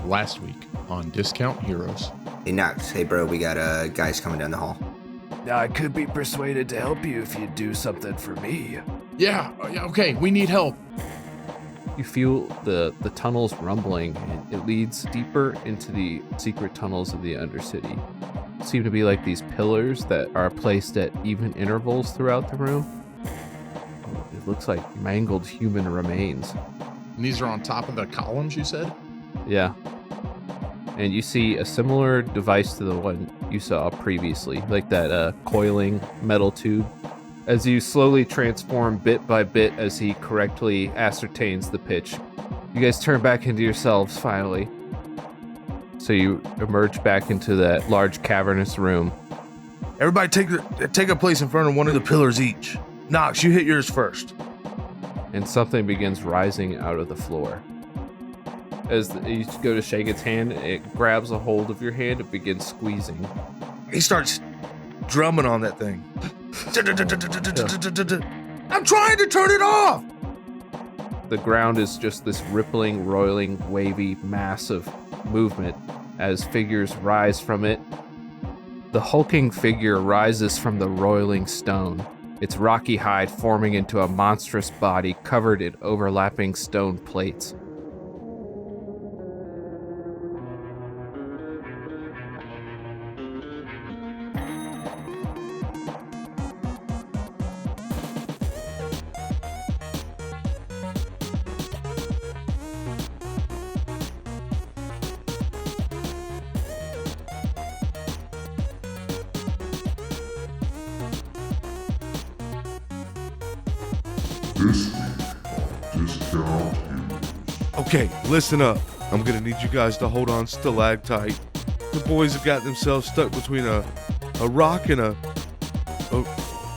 last week on Discount Heroes. Hey, Knox. Hey, bro, we got guys coming down the hall. I could be persuaded to help you if you do something for me. Yeah, okay, we need help. You feel the tunnels rumbling, and it leads deeper into the secret tunnels of the Undercity. Seem to be like these pillars that are placed at even intervals throughout the room. It looks like mangled human remains. And these are on top of the columns, you said? Yeah. And you see a similar device to the one you saw previously, like that coiling metal tube. As you slowly transform bit by bit as he correctly ascertains the pitch, you guys turn back into yourselves finally. So you emerge back into that large cavernous room. Everybody take a place in front of one of the pillars each. Knox, you hit yours first. And something begins rising out of the floor. As you go to shake its hand, it grabs a hold of your hand and begins squeezing. He starts drumming on that thing. I'm trying to turn it off! The ground is just this rippling, roiling, wavy mass of movement as figures rise from it. The hulking figure rises from the roiling stone, its rocky hide forming into a monstrous body covered in overlapping stone plates. This week on Discount Heroes. Okay, listen up. I'm gonna need you guys to hold on stalactite. The boys have got themselves stuck between a rock and a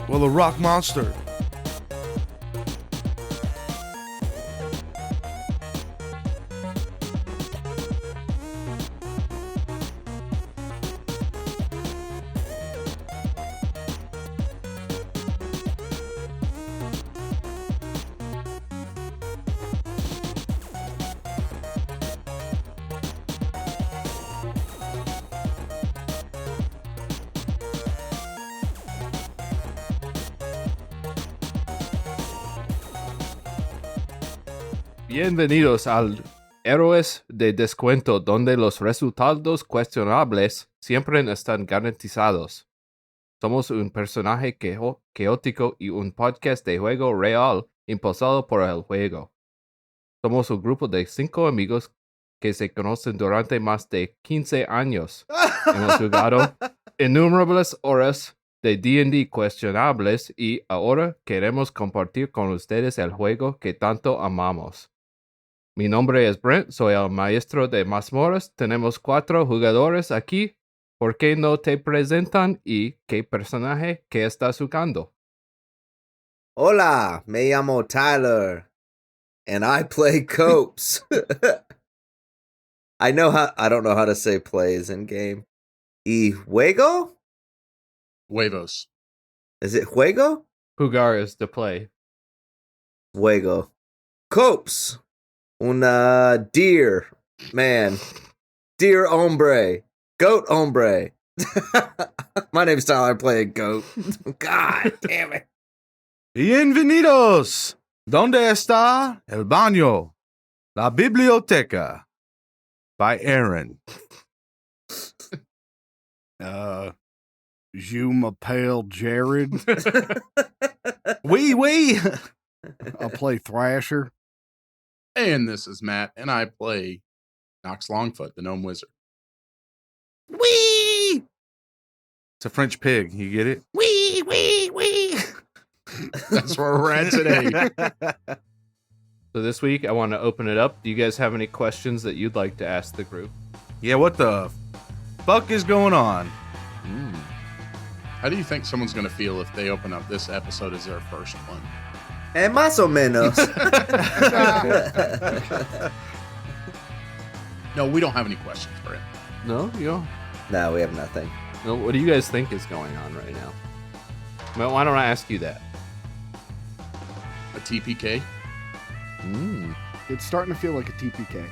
rock monster. Bienvenidos al Héroes de Descuento, donde los resultados cuestionables siempre están garantizados. Somos un personaje caótico y un podcast de juego real impulsado por el juego. Somos un grupo de 5 amigos que se conocen durante más de 15 años. Hemos jugado innumerables horas de D&D cuestionables y ahora queremos compartir con ustedes el juego que tanto amamos. Mi nombre es Brent, soy el maestro de mazmorras. Tenemos 4 jugadores aquí. ¿Por qué no te presentan y qué personaje que estás jugando? Hola, me llamo Tyler, and I play Copes. I don't know how to say plays in game. ¿Y juego? Huevos. Is it juego? Jugar is to play. Juego. Copes. Deer man. Deer hombre. Goat hombre. My name's Tyler, I play a goat. God damn it. Bienvenidos. ¿Dónde está el baño? La biblioteca. By Aaron. You m'appelle Jared. Oui. I'll play Thrasher. And this is Matt, and I play Knox Longfoot, the Gnome Wizard. Wee! It's a French pig. You get it? Wee! That's where we're at today. So this week, I want to open it up. Do you guys have any questions that you'd like to ask the group? Yeah, what the fuck is going on? How do you think someone's going to feel if they open up this episode as their first one? Más o menos. No, we don't have any questions for him. No? You don't? No, we have nothing. No, what do you guys think is going on right now? Well, why don't I ask you that? A TPK? It's starting to feel like a TPK.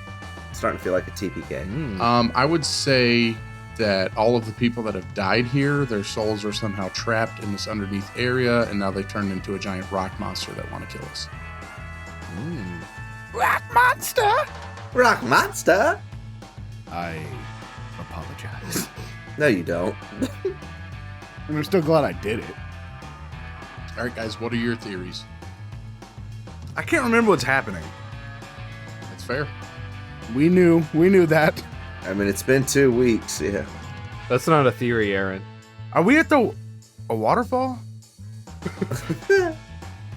Starting to feel like a TPK. I would say that all of the people that have died here, their souls are somehow trapped in this underneath area, and now they've turned into a giant rock monster that want to kill us. Rock monster! Rock monster? I apologize. No, you don't. And I'm still glad I did it. All right, guys, what are your theories? I can't remember what's happening. That's fair. We knew that. I mean, it's been 2 weeks. Yeah. That's not a theory, Aaron. Are we at a waterfall?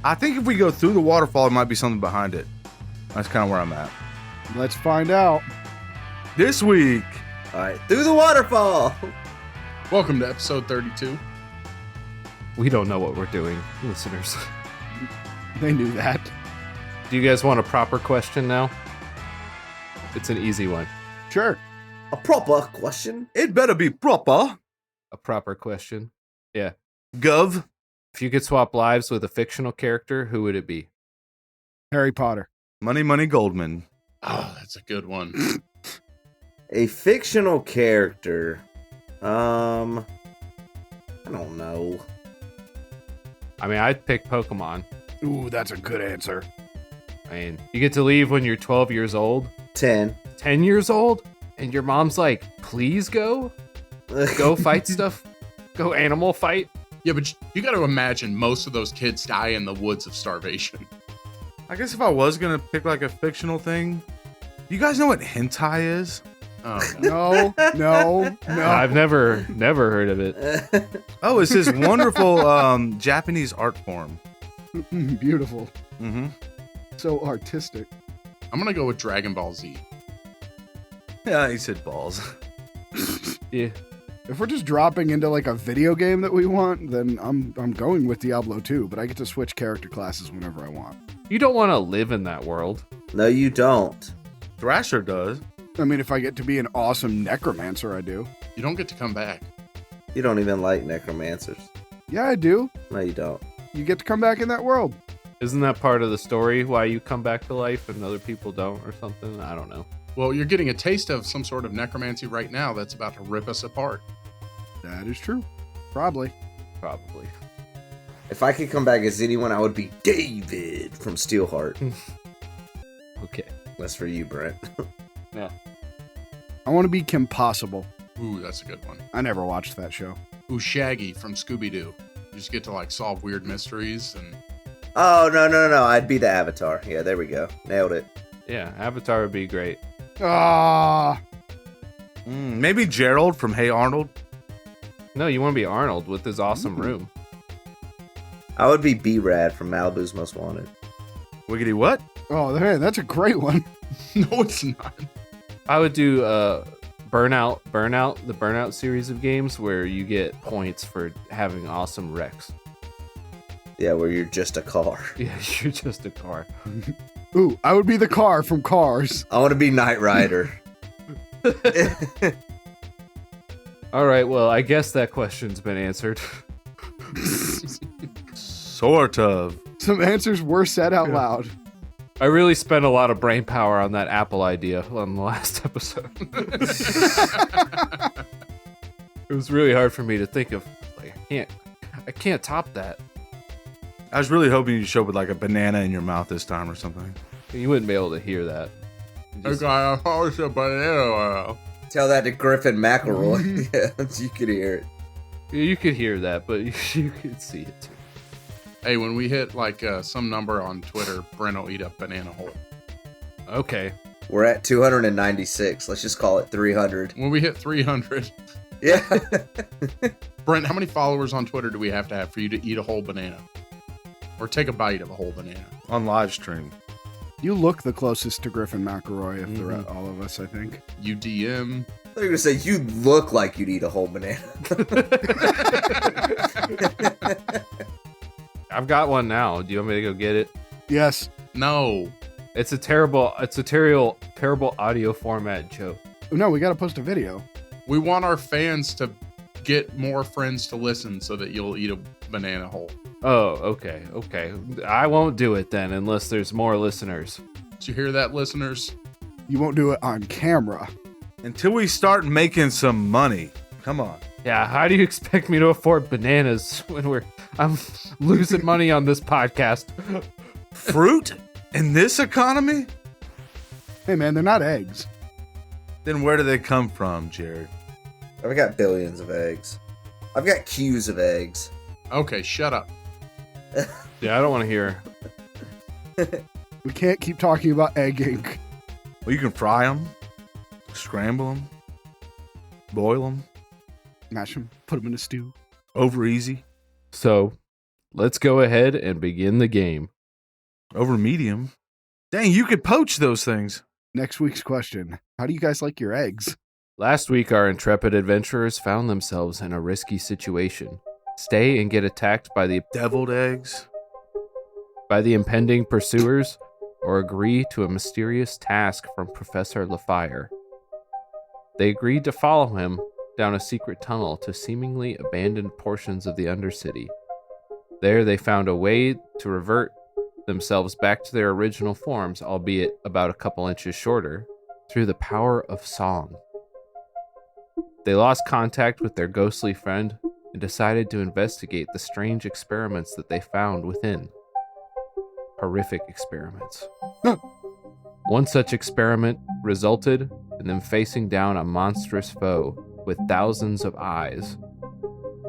I think if we go through the waterfall, there might be something behind it. That's kind of where I'm at. Let's find out. This week, All right, through the waterfall. Welcome to episode 32. We don't know what we're doing, listeners. They knew that. Do you guys want a proper question now? It's an easy one. Sure. A proper question. it better be proper. A proper question. Yeah. Gov. If you could swap lives with a fictional character, who would it be? Harry Potter. Money Goldman. Oh, that's a good one. A fictional character. I don't know. I mean, I'd pick Pokemon. Ooh, that's a good answer. I mean, you get to leave when you're 12 years old, 10. 10 years old, and your mom's like, please go fight stuff, go animal fight. Yeah, but you got to imagine most of those kids die in the woods of starvation. I guess if I was going to pick like a fictional thing, you guys know what hentai is? Oh, no. No. I've never heard of it. Oh, it's this wonderful Japanese art form. Beautiful. Mm-hmm. So artistic. I'm going to go with Dragon Ball Z. Yeah, he said balls. Yeah. If we're just dropping into like a video game that we want, then I'm going with Diablo 2, but I get to switch character classes whenever I want. You don't want to live in that world. No, you don't. Thrasher does. I mean, if I get to be an awesome necromancer, I do. You don't get to come back. You don't even like necromancers. Yeah, I do. No, you don't. You get to come back in that world. Isn't that part of the story why you come back to life and other people don't or something? I don't know. Well, you're getting a taste of some sort of necromancy right now that's about to rip us apart. That is true. Probably. Probably. If I could come back as anyone, I would be David from Steelheart. Okay. That's for you, Brent. Yeah. I want to be Kim Possible. Ooh, that's a good one. I never watched that show. Ooh, Shaggy from Scooby-Doo. You just get to like solve weird mysteries and... Oh, no. I'd be the Avatar. Yeah, there we go. Nailed it. Yeah, Avatar would be great. Ah, Maybe Gerald from Hey Arnold. No, you want to be Arnold with his awesome room. I would be B-Rad from Malibu's Most Wanted. Wiggity what? oh, man, that's a great one. No, it's not. I would do Burnout, the Burnout series of games where you get points for having awesome wrecks. Yeah, where you're just a car. Yeah, you're just a car. Ooh, I would be the car from Cars. I want to be Knight Rider. All right, well, I guess that question's been answered. Sort of. Some answers were said out loud. I really spent a lot of brain power on that Apple idea on the last episode. It was really hard for me to think of. Like, I can't top that. I was really hoping you'd show up with like a banana in your mouth this time or something. You wouldn't be able to hear that. You just- Tell that to Griffin McElroy. Yeah, you could hear it. You could hear that, but you could see it too. Hey, when we hit like some number on Twitter, Brent will eat a banana whole. Okay. We're at 296. Let's just call it 300. When we hit 300, Yeah. Brent, how many followers on Twitter do we have to have for you to eat a whole banana? Or take a bite of a whole banana? On live stream. You look the closest to Griffin McElroy of all of us, I think. You DM. I thought you were going to say, you look like you'd eat a whole banana. I've got one now. Do you want me to go get it? Yes. No. It's a terrible audio format joke. No, we got to post a video. We want our fans to get more friends to listen so that you'll eat a banana whole. Oh, okay. I won't do it then unless there's more listeners. Did you hear that, listeners? You won't do it on camera. Until we start making some money. Come on. Yeah, how do you expect me to afford bananas when I'm losing money on this podcast? Fruit in this economy? Hey, man, they're not eggs. Then where do they come from, Jared? I've got billions of eggs. I've got queues of eggs. Okay, shut up. Yeah, I don't want to hear. We can't keep talking about egg ink. Well, you can fry them, scramble them, boil them. Mash them, put them in a stew. Over easy. So, let's go ahead and begin the game. Over medium. Dang, you could poach those things. Next week's question. How do you guys like your eggs? Last week, our intrepid adventurers found themselves in a risky situation. Stay and get attacked by the Deviled eggs. impending pursuers, or agree to a mysterious task from Professor Lafire. They agreed to follow him down a secret tunnel to seemingly abandoned portions of the Undercity. There they found a way to revert themselves back to their original forms, albeit about a couple inches shorter, through the power of song. They lost contact with their ghostly friend and decided to investigate the strange experiments that they found within. Horrific experiments. One such experiment resulted in them facing down a monstrous foe with thousands of eyes.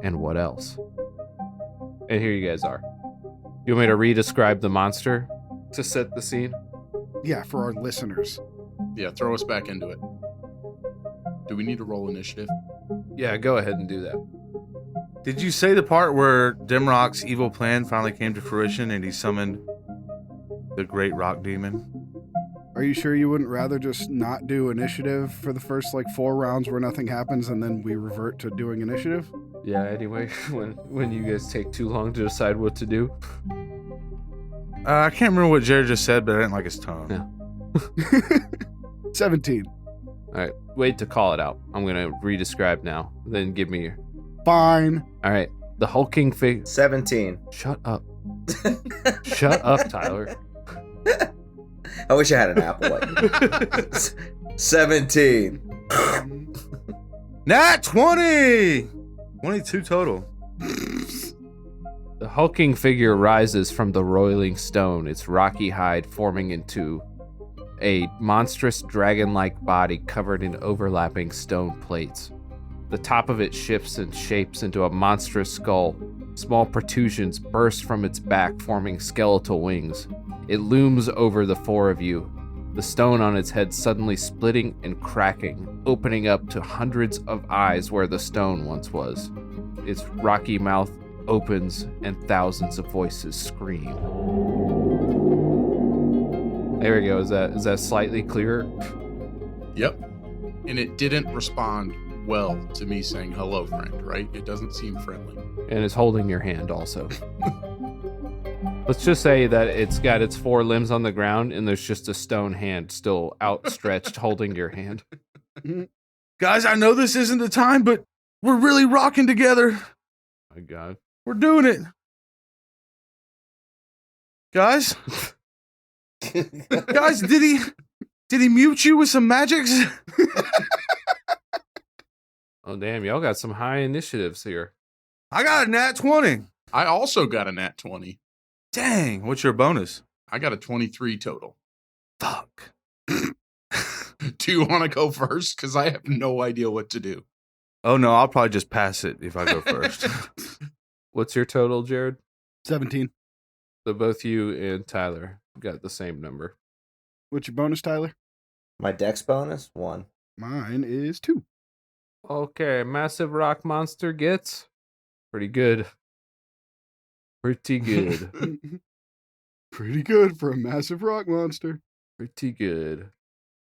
And what else? And here you guys are. You want me to re-describe the monster to set the scene? Yeah, for our listeners. Yeah, throw us back into it. Do we need to roll initiative? Yeah, go ahead and do that. Did you say the part where Dimrock's evil plan finally came to fruition and he summoned the great rock demon? Are you sure you wouldn't rather just not do initiative for the first 4 rounds where nothing happens and then we revert to doing initiative? Yeah, anyway, when you guys take too long to decide what to do. I can't remember what Jared just said, but I didn't like his tone. Yeah. 17. All right, wait to call it out. I'm going to re-describe now. Then give me your... Fine. All right, the hulking figure... 17. Shut up. Shut up, Tyler. I wish I had an apple like you. 17. Nat 20! 22 total. The hulking figure rises from the roiling stone, its rocky hide forming into a monstrous dragon-like body covered in overlapping stone plates. The top of it shifts and shapes into a monstrous skull. Small protrusions burst from its back, forming skeletal wings. It looms over the 4 of you, the stone on its head suddenly splitting and cracking, opening up to hundreds of eyes where the stone once was. Its rocky mouth opens and thousands of voices scream. There we go. Is that slightly clearer? Yep. And it didn't respond well to me saying hello, friend, right? It doesn't seem friendly. And it's holding your hand also. Let's just say that it's got its 4 limbs on the ground and there's just a stone hand still outstretched holding your hand. Guys, I know this isn't the time, but we're really rocking together. My God. We're doing it. Guys? Guys, did he mute you with some magics? Oh, damn. Y'all got some high initiatives here. I got a nat 20. I also got a nat 20. Dang, what's your bonus? I got a 23 total. Fuck. Do you want to go first? Because I have no idea what to do. Oh no, I'll probably just pass it if I go first. What's your total, Jared? 17. So both you and Tyler got the same number. What's your bonus, Tyler? My dex bonus? 1. Mine is 2. Okay, massive rock monster gets pretty good. Pretty good. Pretty good for a massive rock monster. Pretty good.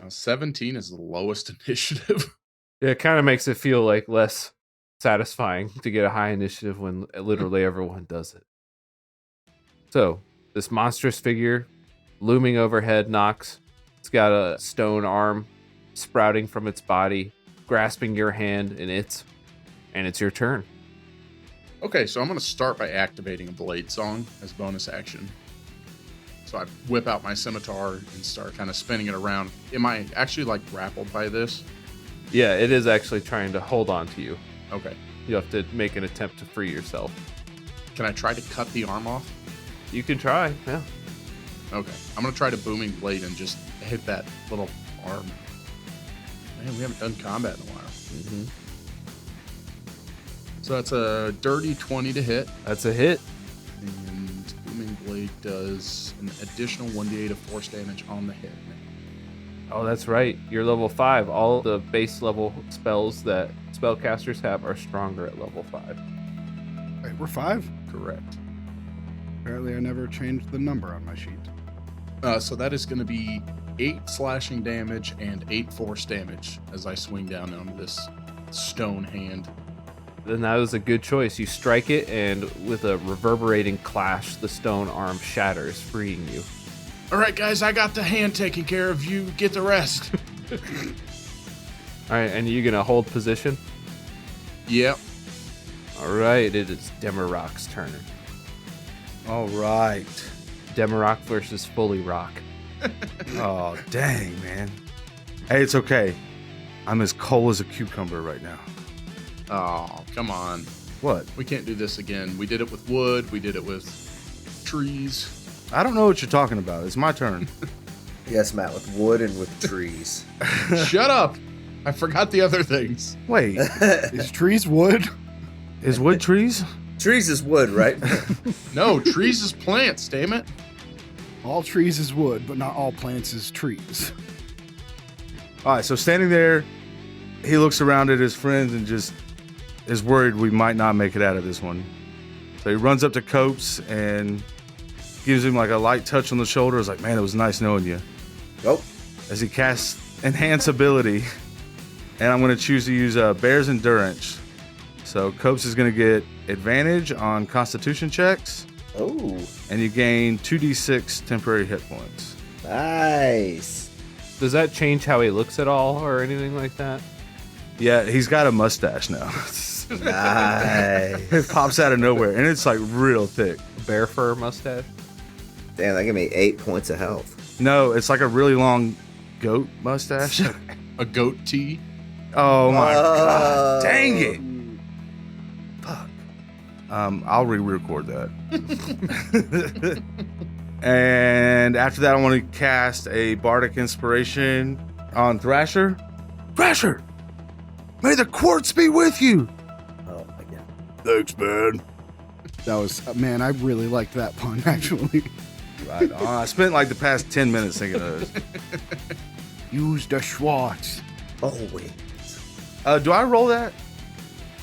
17 is the lowest initiative. Yeah, it kind of makes it feel like less satisfying to get a high initiative when literally everyone does it. So, this monstrous figure looming overhead knocks. It's got a stone arm sprouting from its body, grasping your hand and it's your turn. Okay, so I'm going to start by activating a blade song as bonus action. So I whip out my scimitar and start kind of spinning it around. Am I actually like grappled by this? Yeah, it is actually trying to hold on to you. Okay. You have to make an attempt to free yourself. Can I try to cut the arm off? You can try, yeah. Okay. I'm going to try to booming blade and just hit that little arm. Man, we haven't done combat in a while. Mm-hmm. So that's a dirty 20 to hit. That's a hit. And booming blade does an additional 1d8 of force damage on the hit. Oh, that's right. You're level 5. All the base level spells that spellcasters have are stronger at level 5. Wait, we're 5? Correct. Apparently I never changed the number on my sheet. So that is going to be 8 slashing damage and 8 force damage as I swing down on this stone hand. Then that was a good choice. You strike it, and with a reverberating clash, the stone arm shatters, freeing you. All right, guys, I got the hand taken care of. You get the rest. All right, and you gonna hold position? Yep. All right, it is Demarok's turn. All right. Demarok versus Fully Rock. Oh, dang, man. Hey, it's okay. I'm as cold as a cucumber right now. Oh, come on. What? We can't do this again. We did it with wood. We did it with trees. I don't know what you're talking about. It's my turn. Yes, Matt, with wood and with trees. Shut up. I forgot the other things. Wait, Is trees wood? is wood trees? Trees is wood, right? No, trees is plants, damn it. All trees is wood, but not all plants is trees. All right, so standing there, he looks around at his friends and just is worried we might not make it out of this one. So he runs up to Copes and gives him like a light touch on the shoulder. It's like, man, it was nice knowing you. Nope. As he casts Enhance ability, and I'm going to choose to use Bear's Endurance. So Copes is going to get advantage on Constitution checks, Oh, and you gain 2d6 temporary hit points. nice. Does that change how he looks at all or anything like that? Yeah, he's got a mustache now. Nice. It pops out of nowhere, and it's like real thick. Bear fur mustache? Damn, that gave me 8 points of health. No, it's like a really long goat mustache. A goat tee. Oh my Oh. god! Dang it! Fuck. I'll re-record that. And after that, I want to cast a bardic inspiration on Thrasher. Thrasher, may the quartz be with you. Oh my god. Thanks, man. That was, man, I really liked that pun, actually. Right on. I spent like the past 10 minutes thinking of this. Use the Schwartz. Always. Do I roll that?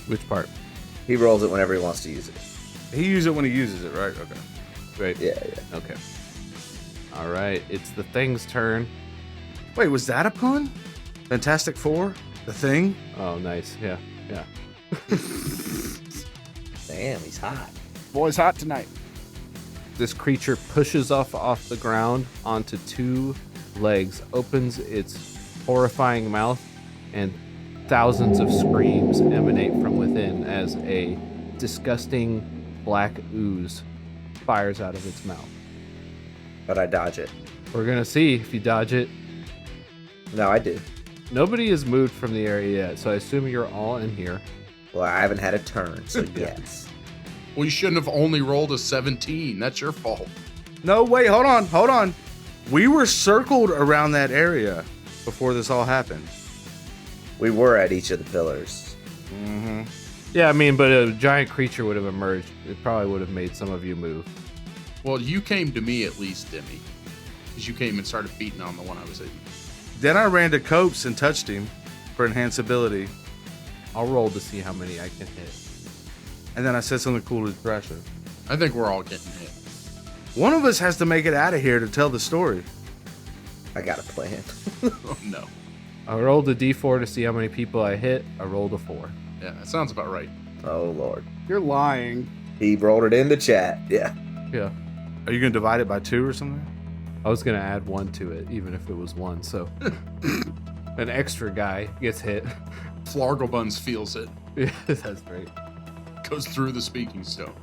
Which part? He rolls it whenever he wants to use it. He uses it when he uses it, right? Okay. Right. Yeah, yeah. Okay. All right. It's the Thing's turn. Wait, was that a pun? Fantastic Four? The Thing? Oh, nice. Yeah. Yeah. Damn, he's hot. Boy's hot tonight. This creature pushes off the ground onto 2 legs, opens its horrifying mouth, and thousands of screams emanate from within as a disgusting black ooze fires out of its mouth. But I dodge it. We're gonna see if you dodge it. No, I did. Nobody has moved from the area yet, so I assume you're all in here. Well, I haven't had a turn, so yes. Well, you shouldn't have only rolled a 17. That's your fault. No, wait, hold on. We were circled around that area before this all happened. We were at each of the pillars. Mm-hmm. Yeah, I mean, but a giant creature would have emerged. It probably would have made some of you move. Well, you came to me at least, Demi. Because you came and started beating on the one I was hitting. Then I ran to Copes and touched him for enhance ability. I'll roll to see how many I can hit. And then I said something cool to Thrasher. I think we're all getting hit. One of us has to make it out of here to tell the story. I got a plan. Oh, no. I rolled a d4 to see how many people I hit. I rolled a 4. Yeah, that sounds about right. Oh, Lord. You're lying. He rolled it in the chat. Yeah. Yeah. Are you going to divide it by 2 or something? I was going to add 1 to it, even if it was 1, so... An extra guy gets hit. Flargle Buns feels it. Yeah, that's great. Goes through the speaking stone.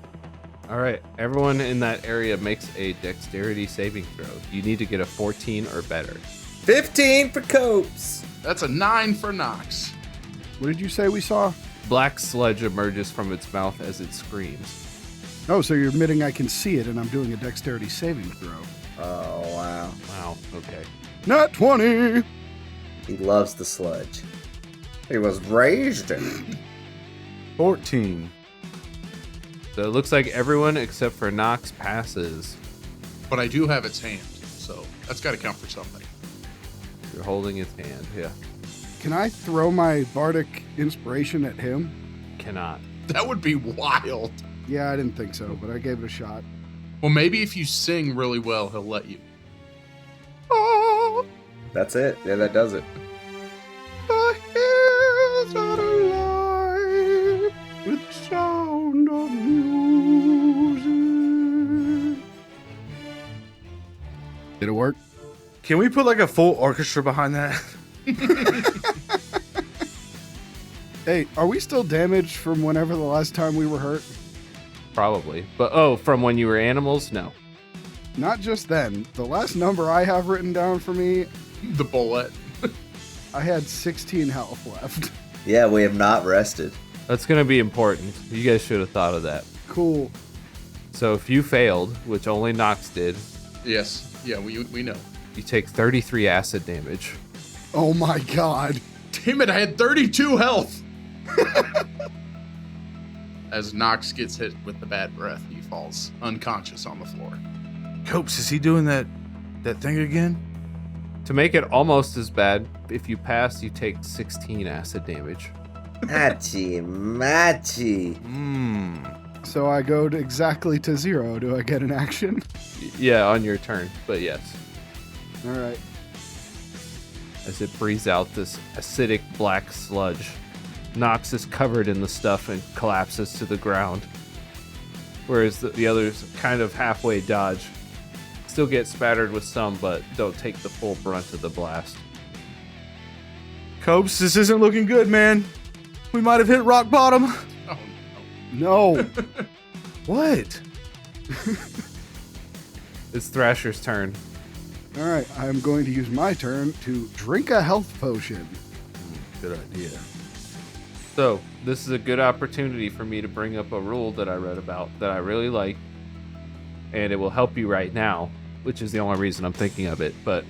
All right, everyone in that area makes a dexterity saving throw. You need to get a 14 or better. 15 for Copes. That's a 9 for Nox. What did you say we saw? Black sludge emerges from its mouth as it screams. Oh, so you're admitting I can see it and I'm doing a dexterity saving throw. Oh, wow. Wow, okay. Not 20! He loves the sludge. He was raised in it. 14. So it looks like everyone except for Nox passes. But I do have its hand, so that's got to count for something. You're holding its hand, yeah. Can I throw my bardic inspiration at him? Cannot. That would be wild. Yeah, I didn't think so, but I gave it a shot. Well, maybe if you sing really well, he'll let you. That's it. Yeah, that does it. The hills are alive with the sound of music. Did it work? Can we put like a full orchestra behind that? Hey, are we still damaged from whenever the last time we were hurt? Probably. But from when you were animals? No. Not just then. The last number I have written down for me, The bullet. I had 16 health left. Yeah, we have not rested. That's going to be important. You guys should have thought of that. Cool. So if you failed, which only Nox did, Yes. Yeah, we know. you take 33 acid damage. Oh my god. Damn it, I had 32 health. As Nox gets hit with the bad breath, he falls unconscious on the floor. Copes, is he doing that thing again? To make it almost as bad, if you pass, you take 16 acid damage. Machi. So I go to exactly to 0. Do I get an action? Yeah, on your turn, but yes. All right. As it breathes out this acidic black sludge, Nox is covered in the stuff and collapses to the ground. Whereas the others kind of halfway dodge. Still get spattered with some, but don't take the full brunt of the blast. Copes, this isn't looking good, man. We might have hit rock bottom. Oh, No. What? It's Thrasher's turn. All right. I'm going to use my turn to drink a health potion. Good idea. So, this is a good opportunity for me to bring up a rule that I read about that I really like. And it will help you right now, which is the only reason I'm thinking of it. But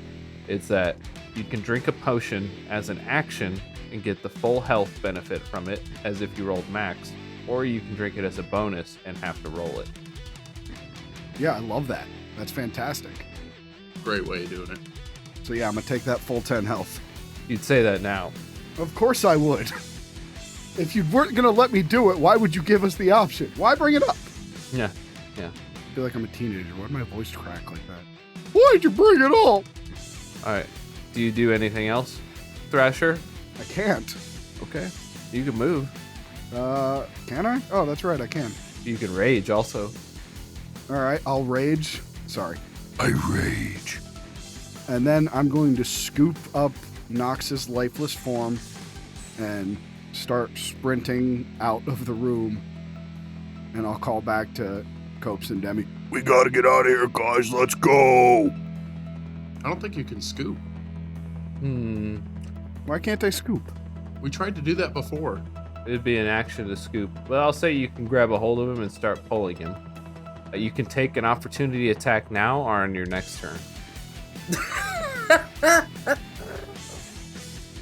it's that you can drink a potion as an action and get the full health benefit from it as if you rolled max. Or you can drink it as a bonus and have to roll it. Yeah, I love that. That's fantastic. great way of doing it. So yeah, I'm going to take that full 10 health. You'd say that now. Of course I would. If you weren't going to let me do it, why would you give us the option? Why bring it up? Yeah. I feel like I'm a teenager. Why did my voice crack like that? Why'd you bring it up? All right. Do you do anything else, Thrasher? I can't. Okay. You can move. Can I? Oh, that's right, I can. You can rage also. All right, I'll rage. Sorry. I rage. And then I'm going to scoop up Nox's lifeless form and start sprinting out of the room. And I'll call back to Copes and Demi. We gotta get out of here, guys. Let's go. I don't think you can scoop. Why can't I scoop? We tried to do that before. It'd be an action to scoop. But I'll say you can grab a hold of him and start pulling him. You can take an opportunity attack now or on your next turn.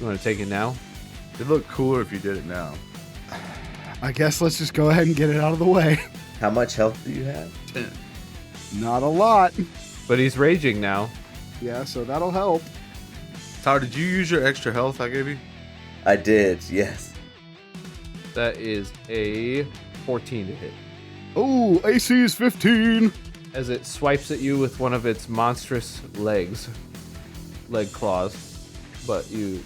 You want to take it now? It'd look cooler if you did it now. I guess let's just go ahead and get it out of the way. How much health do you have? 10. Not a lot. But he's raging now. Yeah, so that'll help. Tyler, did you use your extra health I gave you? I did, yes. That is a 14 to hit. Oh, AC is 15. As it swipes at you with one of its monstrous leg claws. But you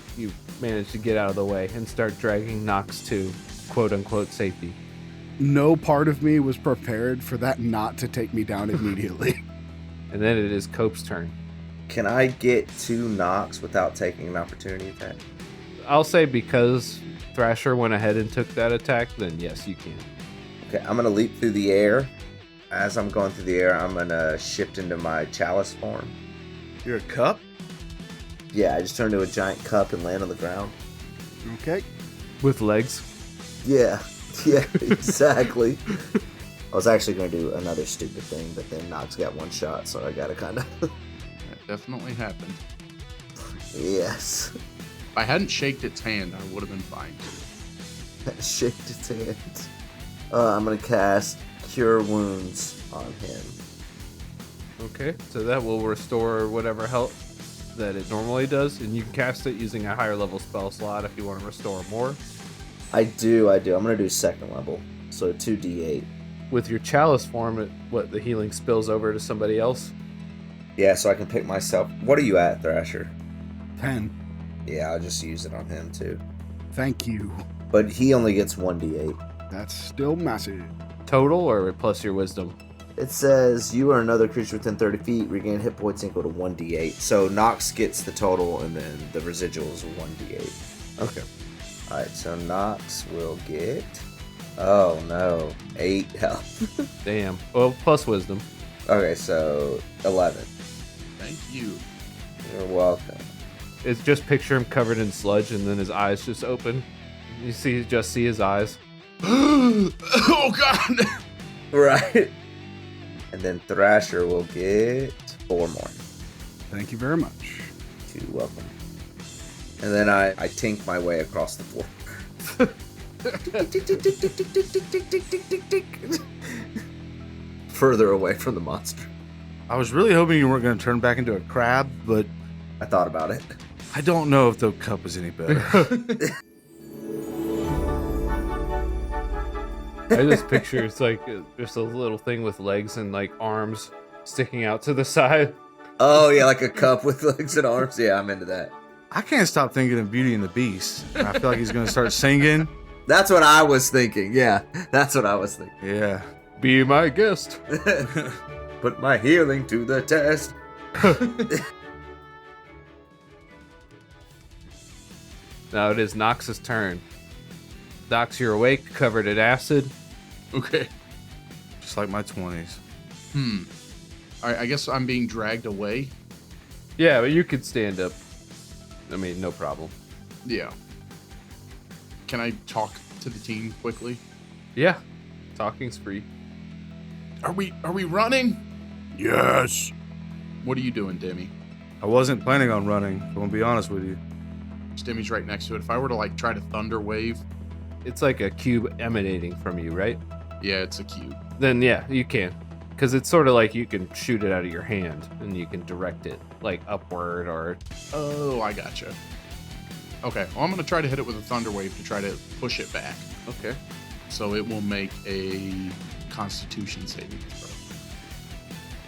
manage to get out of the way and start dragging Nox to quote-unquote safety. No part of me was prepared for that not to take me down immediately. And then it is Cope's turn. Can I get to Nox without taking an opportunity attack? I'll say because Thrasher went ahead and took that attack, then yes, you can. Okay, I'm gonna leap through the air As I'm going through the air, I'm gonna shift into my chalice form. You're a cup? Yeah, I just turn into a giant cup and land on the ground. Okay. With legs. Yeah, exactly. I was actually going to do another stupid thing, but then Nox got one shot, so I gotta kind of. That definitely happened. Yes. If I hadn't shaked its hand, I would have been fine. Shaked its hand. I'm gonna cast Cure Wounds on him. Okay, so that will restore whatever health that it normally does, and you can cast it using a higher level spell slot if you want to restore more. I do. I'm gonna do second level, so 2d8. With your chalice form, the healing spills over to somebody else? Yeah, so I can pick myself. What are you at, Thrasher? 10. Yeah, I'll just use it on him too. Thank you. But he only gets 1d8. That's still massive. Total or plus your wisdom? It says you or another creature within 30 feet regain hit points equal to 1d8. So Nox gets the total, and then the residual is 1d8. Okay. Alright, so Nox will get. Oh no, 8 health. Damn. Well, plus wisdom. Okay, so 11. Thank you. You're welcome. It's just picture him covered in sludge, and then his eyes just open. You just see his eyes. Oh god! Right. And then Thrasher will get 4 more. Thank you very much. You're welcome. And then I tink my way across the floor. Further away from the monster. I was really hoping you weren't going to turn back into a crab, but I thought about it. I don't know if the cup is any better. I just picture it's like just a little thing with legs and like arms sticking out to the side. Oh yeah, like a cup with legs and arms. Yeah, I'm into that. I can't stop thinking of Beauty and the Beast. And I feel like he's going to start singing. That's what I was thinking. Yeah, that's what I was thinking. Yeah. Be my guest. Put my healing to the test. Now it is Nox's turn. Nox, you're awake, covered in acid. Okay. Just like my 20s. Alright, I guess I'm being dragged away. Yeah, but you could stand up. I mean, no problem. Yeah. Can I talk to the team quickly? Yeah, talking's free. Are we running? Yes. What are you doing, Demi? I wasn't planning on running, if I'm going to be honest with you. Demi's right next to it. If I were to like try to thunder wave, It's like a cube emanating from you, right? yeah, it's a cube. Then yeah, you can. Because it's sort of like you can shoot it out of your hand and you can direct it like upward or... Oh, I gotcha. Okay, well, I'm going to try to hit it with a thunder wave to try to push it back. Okay. So it will make a Constitution saving throw.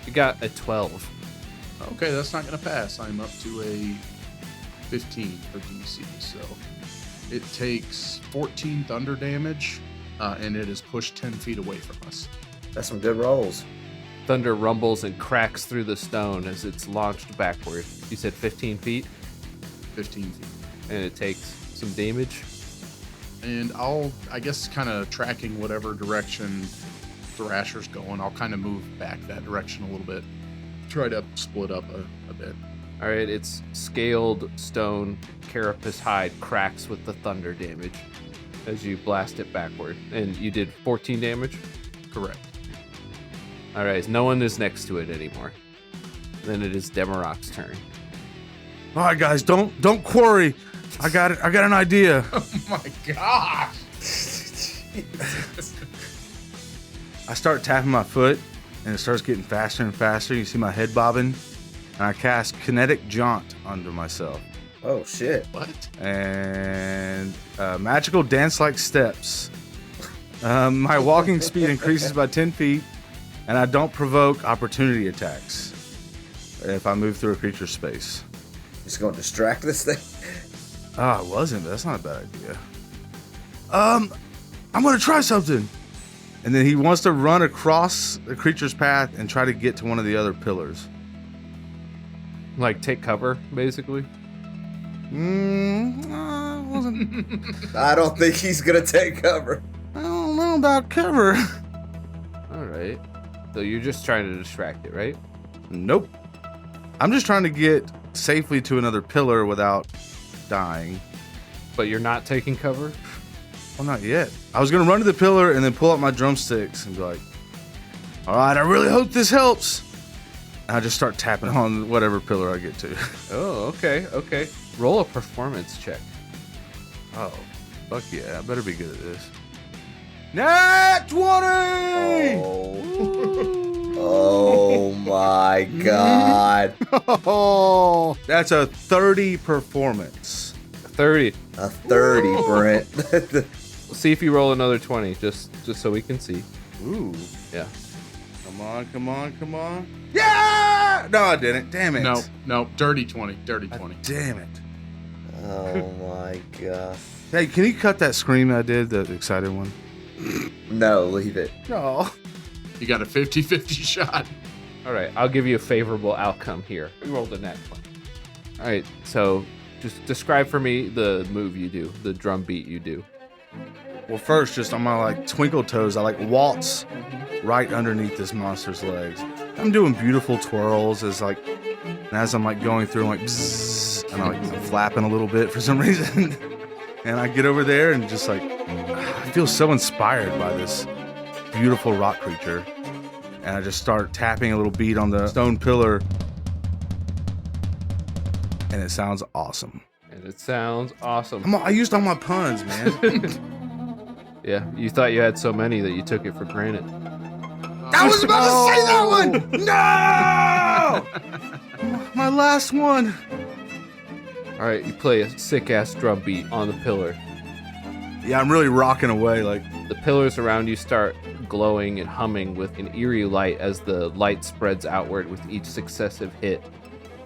You got a 12. Okay, that's not going to pass. I'm up to a 15 for DC. So it takes 14 thunder damage, and it is pushed 10 feet away from us. That's some good rolls. Thunder rumbles and cracks through the stone as it's launched backward. You said 15 feet, 15 feet. and it takes some damage. And I guess, kind of tracking whatever direction Thrasher's going, I'll kind of move back that direction a little bit. Try to split up a bit. All right, its scaled stone carapace hide cracks with the thunder damage as you blast it backward. And you did 14 damage? Correct. All right, no one is next to it anymore. Then it is Demarok's turn. All right, guys, don't quarry. I got it. I got an idea. Oh my gosh! I start tapping my foot, and it starts getting faster and faster. You see my head bobbing, and I cast Kinetic Jaunt onto myself. Oh shit. What? And magical dance-like steps. My walking speed increases by 10 feet, and I don't provoke opportunity attacks if I move through a creature's space. Just gonna distract this thing. Oh, I wasn't, but that's not a bad idea. I'm gonna try something. And then he wants to run across the creature's path and try to get to one of the other pillars. Like, take cover, basically? Wasn't. I don't think he's gonna take cover. I don't know about cover. All right. So you're just trying to distract it, right? Nope. I'm just trying to get safely to another pillar without dying. But you're not taking cover? Well, not yet. I was going to run to the pillar and then pull out my drumsticks and be like, all right, I really hope this helps. And I just start tapping on whatever pillar I get to. Oh, okay. Roll a performance check. Oh, fuck yeah. I better be good at this. Nat 20! Oh my god. Oh, That's a 30 performance. 30. A 30, Brent. See if you roll another 20, just so we can see. Ooh. Yeah. Come on. Yeah! No, I didn't. Damn it. No, dirty 20. Damn it. Oh my god. Hey, can you cut that scream I did, the excited one? No, leave it. No. You got a 50-50 shot. All right, I'll give you a favorable outcome here. You rolled a nat 20. All right, so just describe for me the move you do, the drum beat you do. Well, first, just on my like twinkle toes, I like waltz right underneath this monster's legs. I'm doing beautiful twirls as I'm like going through, I'm like bzzz, and I'm flapping a little bit for some reason. And I get over there and just like I feel so inspired by this beautiful rock creature. And I just start tapping a little beat on the stone pillar. And it sounds awesome. And it sounds awesome. I used all my puns, man. Yeah, you thought you had so many that you took it for granted. I was about to say that one! No! My last one. All right, you play a sick-ass drum beat on the pillar. Yeah, I'm really rocking away. Like, The pillars around you start glowing and humming with an eerie light as the light spreads outward with each successive hit.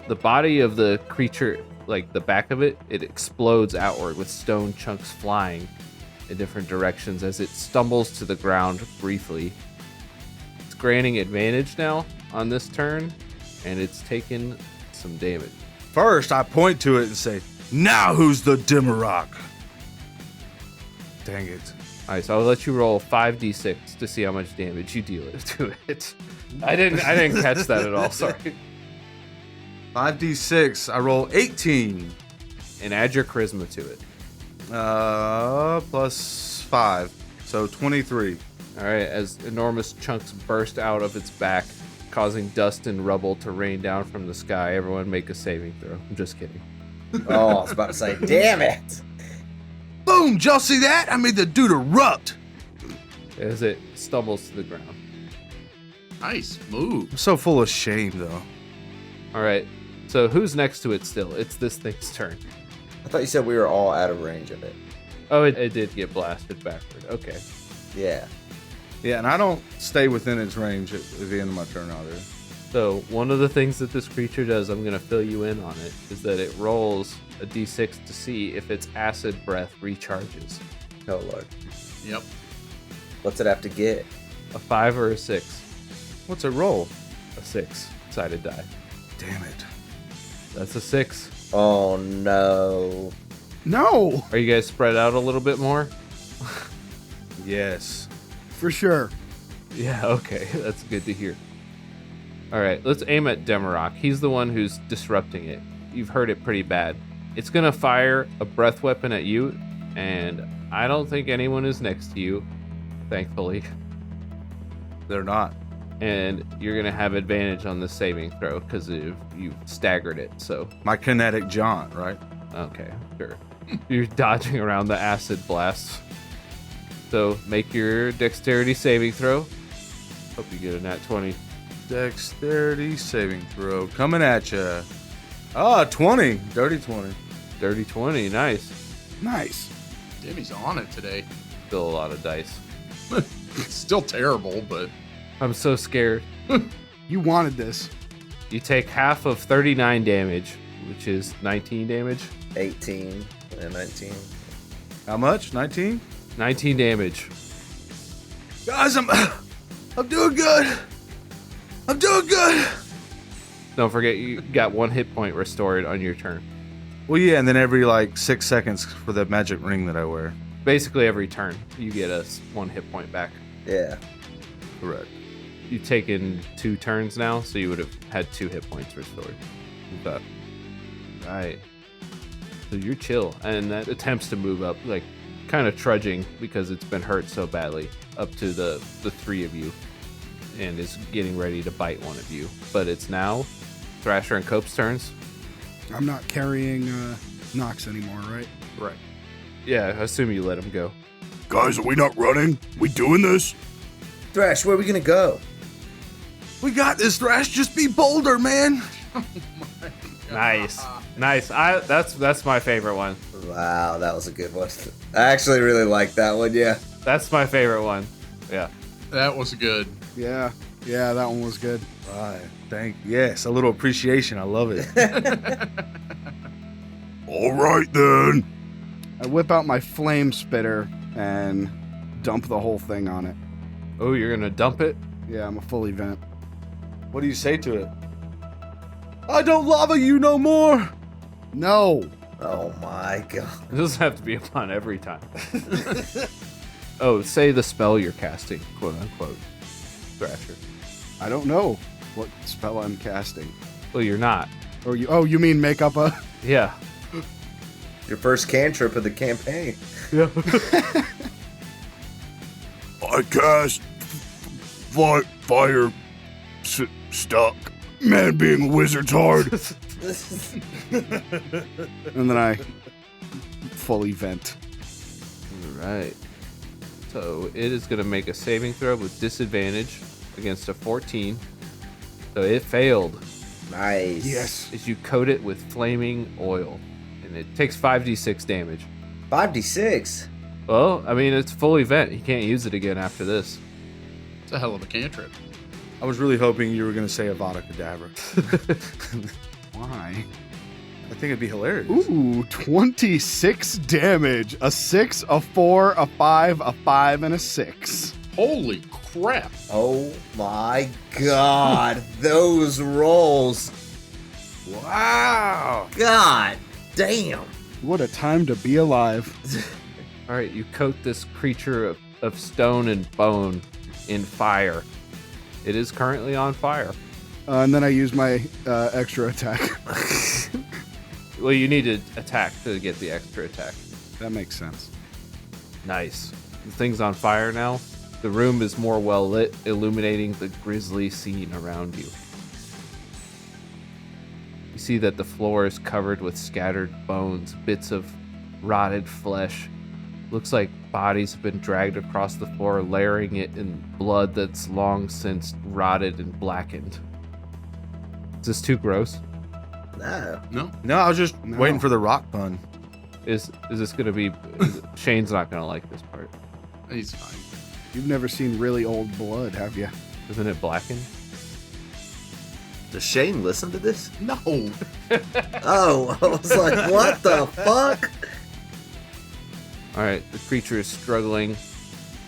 The body of the creature, like the back of it, it explodes outward with stone chunks flying in different directions as it stumbles to the ground briefly. It's granting advantage now on this turn, and it's taken some damage. first, I point to it and say, now who's the Dimmerock? Dang it. All right, so I'll let you roll 5d6 to see how much damage you deal to it. I didn't catch that at all. Sorry. 5d6. I roll 18. And add your charisma to it. Plus 5. So 23. All right, as enormous chunks burst out of its back, causing dust and rubble to rain down from the sky. Everyone make a saving throw. I'm just kidding. Oh, I was about to say, damn it. Boom! Did y'all see that? I made the dude erupt. As it stumbles to the ground. Nice move. I'm so full of shame, though. All right, so who's next to it still? It's this thing's turn. I thought you said we were all out of range of it. Oh, it did get blasted backward. Okay. Yeah. Yeah, and I don't stay within its range at the end of my turn either. So one of the things that this creature does, I'm going to fill you in on it, is that it rolls a d6 to see if its acid breath recharges. Oh, Lord. Yep. What's it have to get? A 5 or a 6? What's it roll? A 6-sided die. Damn it. That's a 6. Oh, no. No, Are you guys spread out a little bit more? Yes. for sure. Yeah, okay. That's good to hear. All right, let's aim at Demarok. He's the one who's disrupting it. You've heard it pretty bad. It's going to fire a breath weapon at you, and I don't think anyone is next to you, thankfully. They're not. And you're going to have advantage on the saving throw because you've staggered it, so... My kinetic jaunt, right? Okay, sure. You're dodging around the acid blasts. So make your dexterity saving throw. Hope you get a nat 20. Dexterity saving throw coming at you. 20. Dirty 20. Dirty 20, nice. Nice. Jimmy's on it today. Still a lot of dice. It's still terrible, but I'm so scared. You wanted this. You take half of 39 damage, which is 19 damage. 18 and 19. How much? 19? 19 damage. Guys, I'm doing good. I'm doing good. Don't forget, you got 1 hit point restored on your turn. Well, yeah, and then every 6 seconds for the magic ring that I wear. Basically, every turn, you get 1 hit point back. Yeah. Correct. you've taken 2 turns now, so you would have had 2 hit points restored. Okay. Right. So you're chill, and that attempts to move up, like kind of trudging because it's been hurt so badly, up to the 3 of you, and is getting ready to bite one of you. But it's now Thrasher and Cope's turns. I'm not carrying Nox anymore, right? Right. Yeah, I assume you let him go. Guys, are we not running? We doing this? Thrash, where are we gonna go? We got this, Thrash. Just be bolder, man. Nice. That's my favorite one. Wow, that was a good one. I actually really like that one. Yeah. That's my favorite one. Yeah. That was good. Yeah, that one was good. Right. Yes, a little appreciation. I love it. All right, then. I whip out my flame spitter and dump the whole thing on it. Oh, you're gonna dump it? Yeah, I'm a full event. What do you say to it? I don't lava you no more. No! Oh my god. It doesn't have to be upon every time. Oh, say the spell you're casting, quote unquote. Thrasher. I don't know what spell I'm casting. Well, you're not. Or you mean make up a... Yeah. Your first cantrip of the campaign. Yeah. I cast fire stuck. Man, being a wizard's hard. And then I fully vent. Alright. So it is going to make a saving throw with disadvantage against a 14. So it failed Nice. Yes. as you coat it with flaming oil. And it takes 5d6 damage. 5d6. Well, I mean, it's full event. You can't use it again after this. It's a hell of a cantrip. I was really hoping you were going to say Avada Kedavra. Why? I think it'd be hilarious. Ooh, 26 damage. A 6, a 4, a 5, a 5, and a 6. Holy crap. Oh my god. Those rolls. Wow. God damn. What a time to be alive. All right, you coat this creature of stone and bone in fire. It is currently on fire. And then I use my extra attack. Well, you need to attack to get the extra attack. That makes sense. Nice. The thing's on fire now. The room is more well lit, illuminating the grisly scene around you. You see that the floor is covered with scattered bones, bits of rotted flesh. Looks like bodies have been dragged across the floor, layering it in blood that's long since rotted and blackened. Is this too gross? No. No? No, I was just No. waiting for the rock pun. Is this gonna be? Shane's not gonna like this part. He's fine. You've never seen really old blood, have you? Isn't it blackened? Does Shane listen to this? No. Oh, I was like, what the fuck? All right, the creature is struggling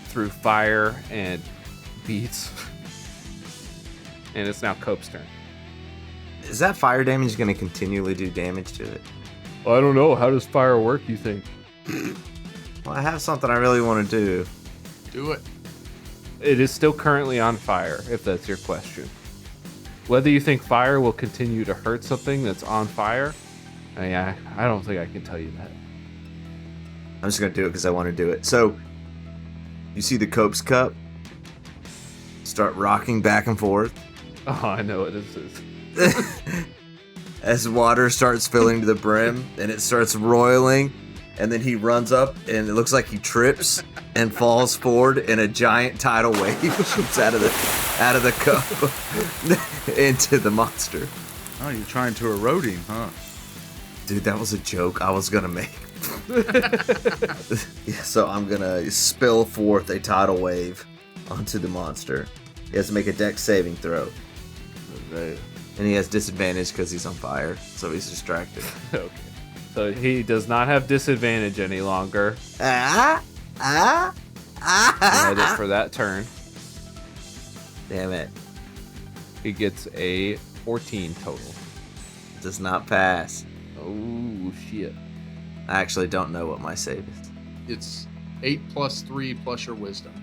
through fire and beats, and it's now Cope's turn. Is that fire damage going to continually do damage to it? I don't know. How does fire work, you think? Well, I have something I really want to do. Do it. It is still currently on fire, if that's your question. Whether you think fire will continue to hurt something that's on fire, I don't think I can tell you that. I'm just going to do it because I want to do it. So, you see the Cope's cup start rocking back and forth Oh, I know what this is. as water starts filling to the brim and it starts roiling. And then he runs up and it looks like he trips and falls forward and a giant tidal wave shoots out of the cup into the monster. Oh, you're trying to erode him, huh? Dude, that was a joke I was gonna make. Yeah, so I'm gonna spill forth a tidal wave onto the monster. He has to make a dex saving throw. Okay. And he has disadvantage because he's on fire, so he's distracted. Okay. So he does not have disadvantage any longer. You had it for that turn. Damn it. He gets a 14 total. Does not pass. Oh, shit. I actually don't know what my save is. It's 8 plus 3 plus your wisdom.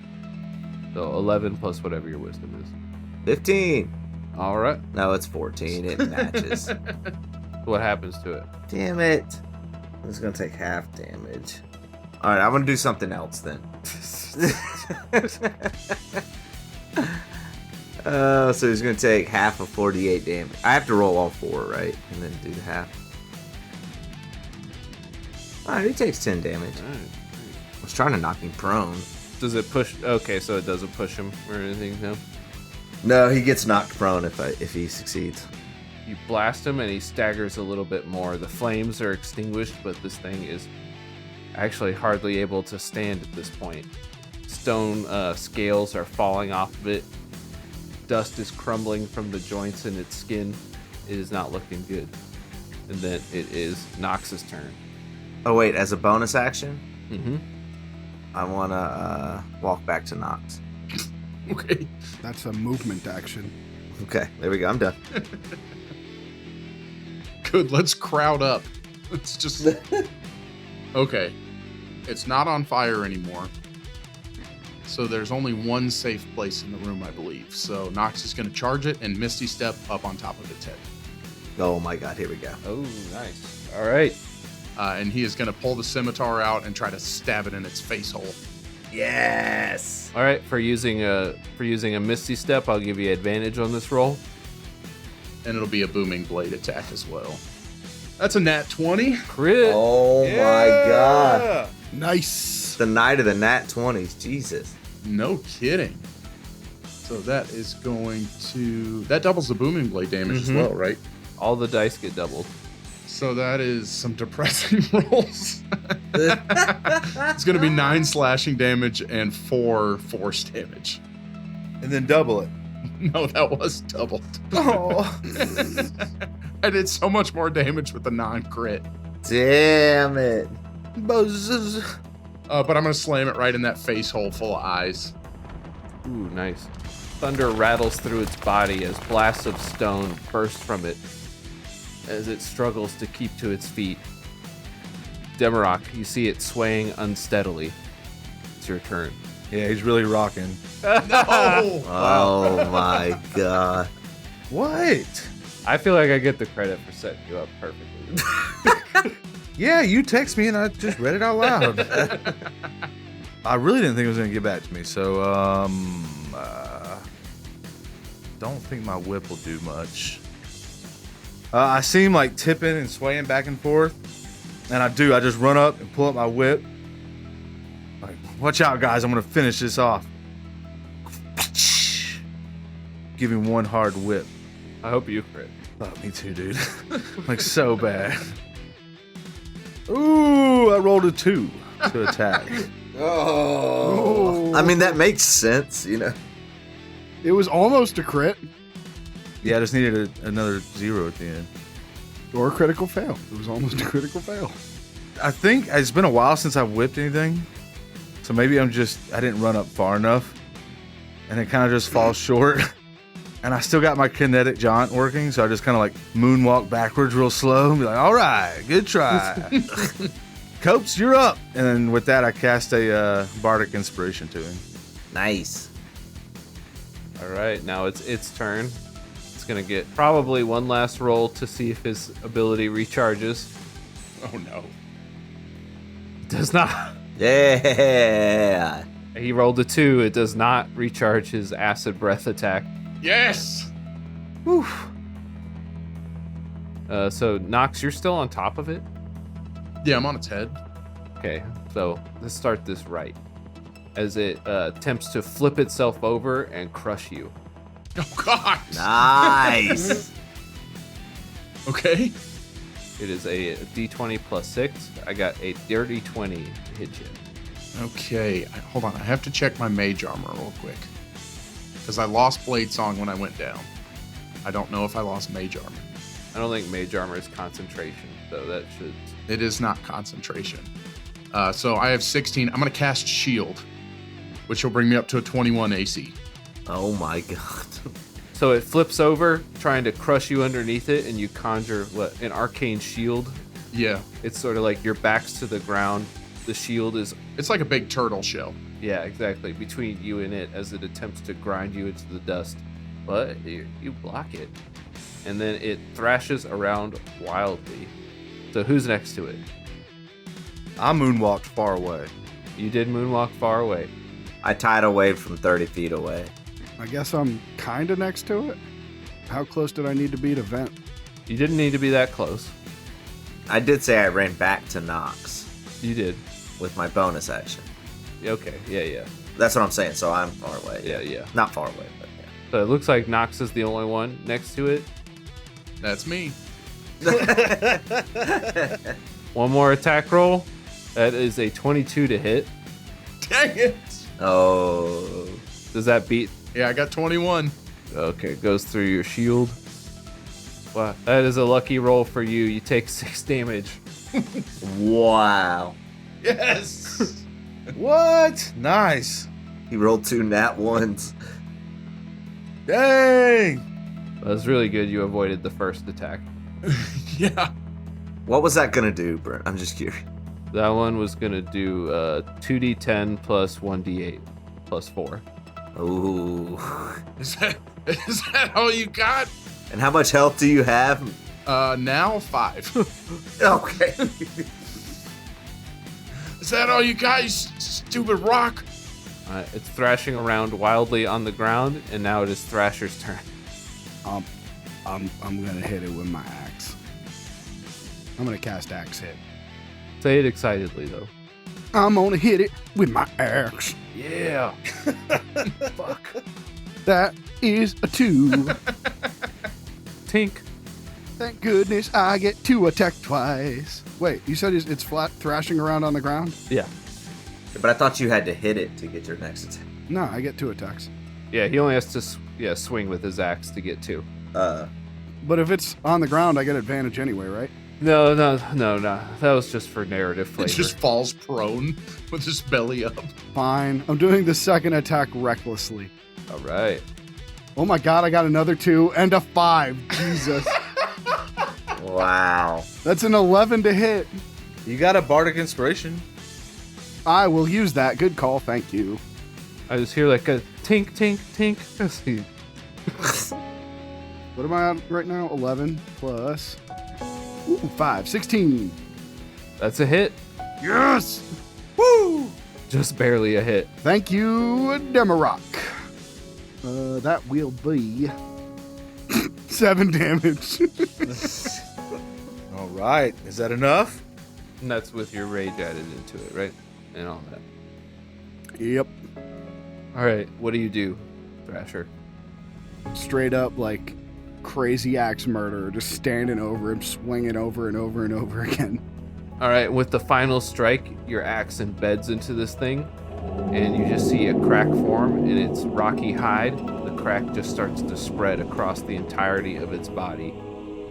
So 11 plus whatever your wisdom is. 15. All right. No, it's 14. It matches. What happens to it? Damn it. It's going to take half damage. All right, I'm going to do something else then. So he's going to take half of 48 damage. I have to roll all 4, right? And then do the half. All right, he takes 10 damage. All right. I was trying to knock him prone. Does it push? Okay, so it doesn't push him or anything. No. No, he gets knocked prone if he succeeds. You blast him and he staggers a little bit more. The flames are extinguished, but this thing is actually hardly able to stand at this point. Stone scales are falling off of it. Dust is crumbling from the joints in its skin. It is not looking good. And then it is Nox's turn. Oh, wait, as a bonus action, Mm-hmm. I want to walk back to Nox. Okay. That's a movement action. Okay, there we go. I'm done. Good. Let's crowd up. Let's just. Okay. It's not on fire anymore. So there's only one safe place in the room, I believe. So Nox is going to charge it and Misty Step up on top of its head. Oh my god, here we go. Oh, nice. All right. And he is going to pull the scimitar out and try to stab it in its face hole. Yes! All right. For using a Misty Step, I'll give you advantage on this roll. And it'll be a booming blade attack as well. That's a nat 20. Crit. Oh my god. Nice. The night of the nat 20s. Jesus. No kidding. So that is going to... That doubles the booming blade damage as well, right? All the dice get doubled. So that is some depressing rolls. It's going to be 9 slashing damage and 4 force damage. And then double it. No, that was doubled. Oh. I did so much more damage with the non-crit. Damn it. Buzzes. But I'm going to slam it right in that face hole full of eyes. Ooh, nice. Thunder rattles through its body as blasts of stone burst from it as it struggles to keep to its feet. Demarok, you see it swaying unsteadily. It's your turn. Yeah, he's really rocking. No! Oh my god. What? I feel like I get the credit for setting you up perfectly. Yeah, you text me and I just read it out loud. I really didn't think it was going to get back to me, so don't think my whip will do much. I see him like tipping and swaying back and forth, and I just run up and pull up my whip. Like, watch out, guys! I'm gonna finish this off. Give him one hard whip. I hope you crit. Oh, me too, dude. Like so bad. Ooh, I rolled a 2 to attack. Oh. I mean, that makes sense, you know. It was almost a crit Yeah, I just needed another 0 at the end. or a critical fail. It was almost a critical fail. I think it's been a while since I've whipped anything, so maybe I didn't run up far enough, and it kind of just falls short. And I still got my kinetic jaunt working, so I just kind of like moonwalk backwards real slow and be like, all right, good try. Copes, you're up. And then with that, I cast a bardic inspiration to him. Nice. All right, now it's its turn. It's gonna get probably one last roll to see if his ability recharges. Oh, no. It does not. Yeah. He rolled a 2. It does not recharge his acid breath attack. Yes! Whew. So Nox, you're still on top of it. Yeah, I'm on its head. Okay, so let's start this right. As it attempts to flip itself over and crush you. Oh, God! Nice. Okay. It is a d20 plus 6. I got a dirty 20 to hit you. Okay. Hold on. I have to check my mage armor real quick. Because I lost Blade Song when I went down. I don't know if I lost mage armor. I don't think mage armor is concentration, so that should... It is not concentration. So I have 16. I'm going to cast Shield, which will bring me up to a 21 AC. Oh my god. So it flips over, trying to crush you underneath it, and you conjure an arcane shield. Yeah. It's sort of like your back's to the ground. The shield is, It's like a big turtle shell. yeah, exactly, between you and it as it attempts to grind you into the dust. but you block it. And then it thrashes around wildly. So who's next to it? I moonwalked far away. You did moonwalk far away. I tidal wave from 30 feet away. I guess I'm kind of next to it. How close did I need to be to vent? You didn't need to be that close. I did say I ran back to Nox You did. with my bonus action. Okay, yeah. That's what I'm saying, so I'm far away. Yeah. Not far away, but So it looks like Nox is the only one next to it. That's me. yeah. One more attack roll. That is a 22 to hit. Dang it. Oh. Does that beat? Yeah, I got 21. Okay, it goes through your shield. Wow, that is a lucky roll for you. You take 6 damage. Wow. Yes. What? Nice. He rolled 2 nat ones. Dang. That was really good. You avoided the first attack. Yeah. What was that gonna do, Brent? I'm just curious. That one was gonna do 2d10 plus 1d8 plus 4. Ooh. Is that all you got? And how much health do you have? Now 5. Okay. Is that all you got, you stupid rock? It's thrashing around wildly on the ground, and now it is Thrasher's turn. I'm gonna hit it with my axe. I'm gonna cast axe hit. Say it excitedly though. I'm gonna hit it with my axe. Yeah. Fuck. That is a 2. Tink. Thank goodness I get to attack twice. Wait, you said it's flat thrashing around on the ground? Yeah. But I thought you had to hit it to get your next attack. No, I get 2 attacks. Yeah, he only has to swing with his axe to get 2. But if it's on the ground, I get advantage anyway, right? No. That was just for narrative flavor. It just falls prone with his belly up. Fine. I'm doing the second attack recklessly. All right. Oh my god, I got another 2 and a 5. Jesus. Wow. That's an 11 to hit. You got a bardic inspiration. I will use that. Good call. Thank you. I just hear like a tink, tink, tink. What am I at right now? 11 plus 5. 16. That's a hit. Yes! Woo! Just barely a hit. Thank you, Demarok. That will be 7 damage. All right. Is that enough? And that's with your rage added into it, right? And all that. Yep. All right. What do you do, Thrasher? Straight up like crazy axe murderer, just standing over him, swinging over and over and over again. All right. With the final strike, your axe embeds into this thing, and you just see a crack form in its rocky hide. The crack just starts to spread across the entirety of its body,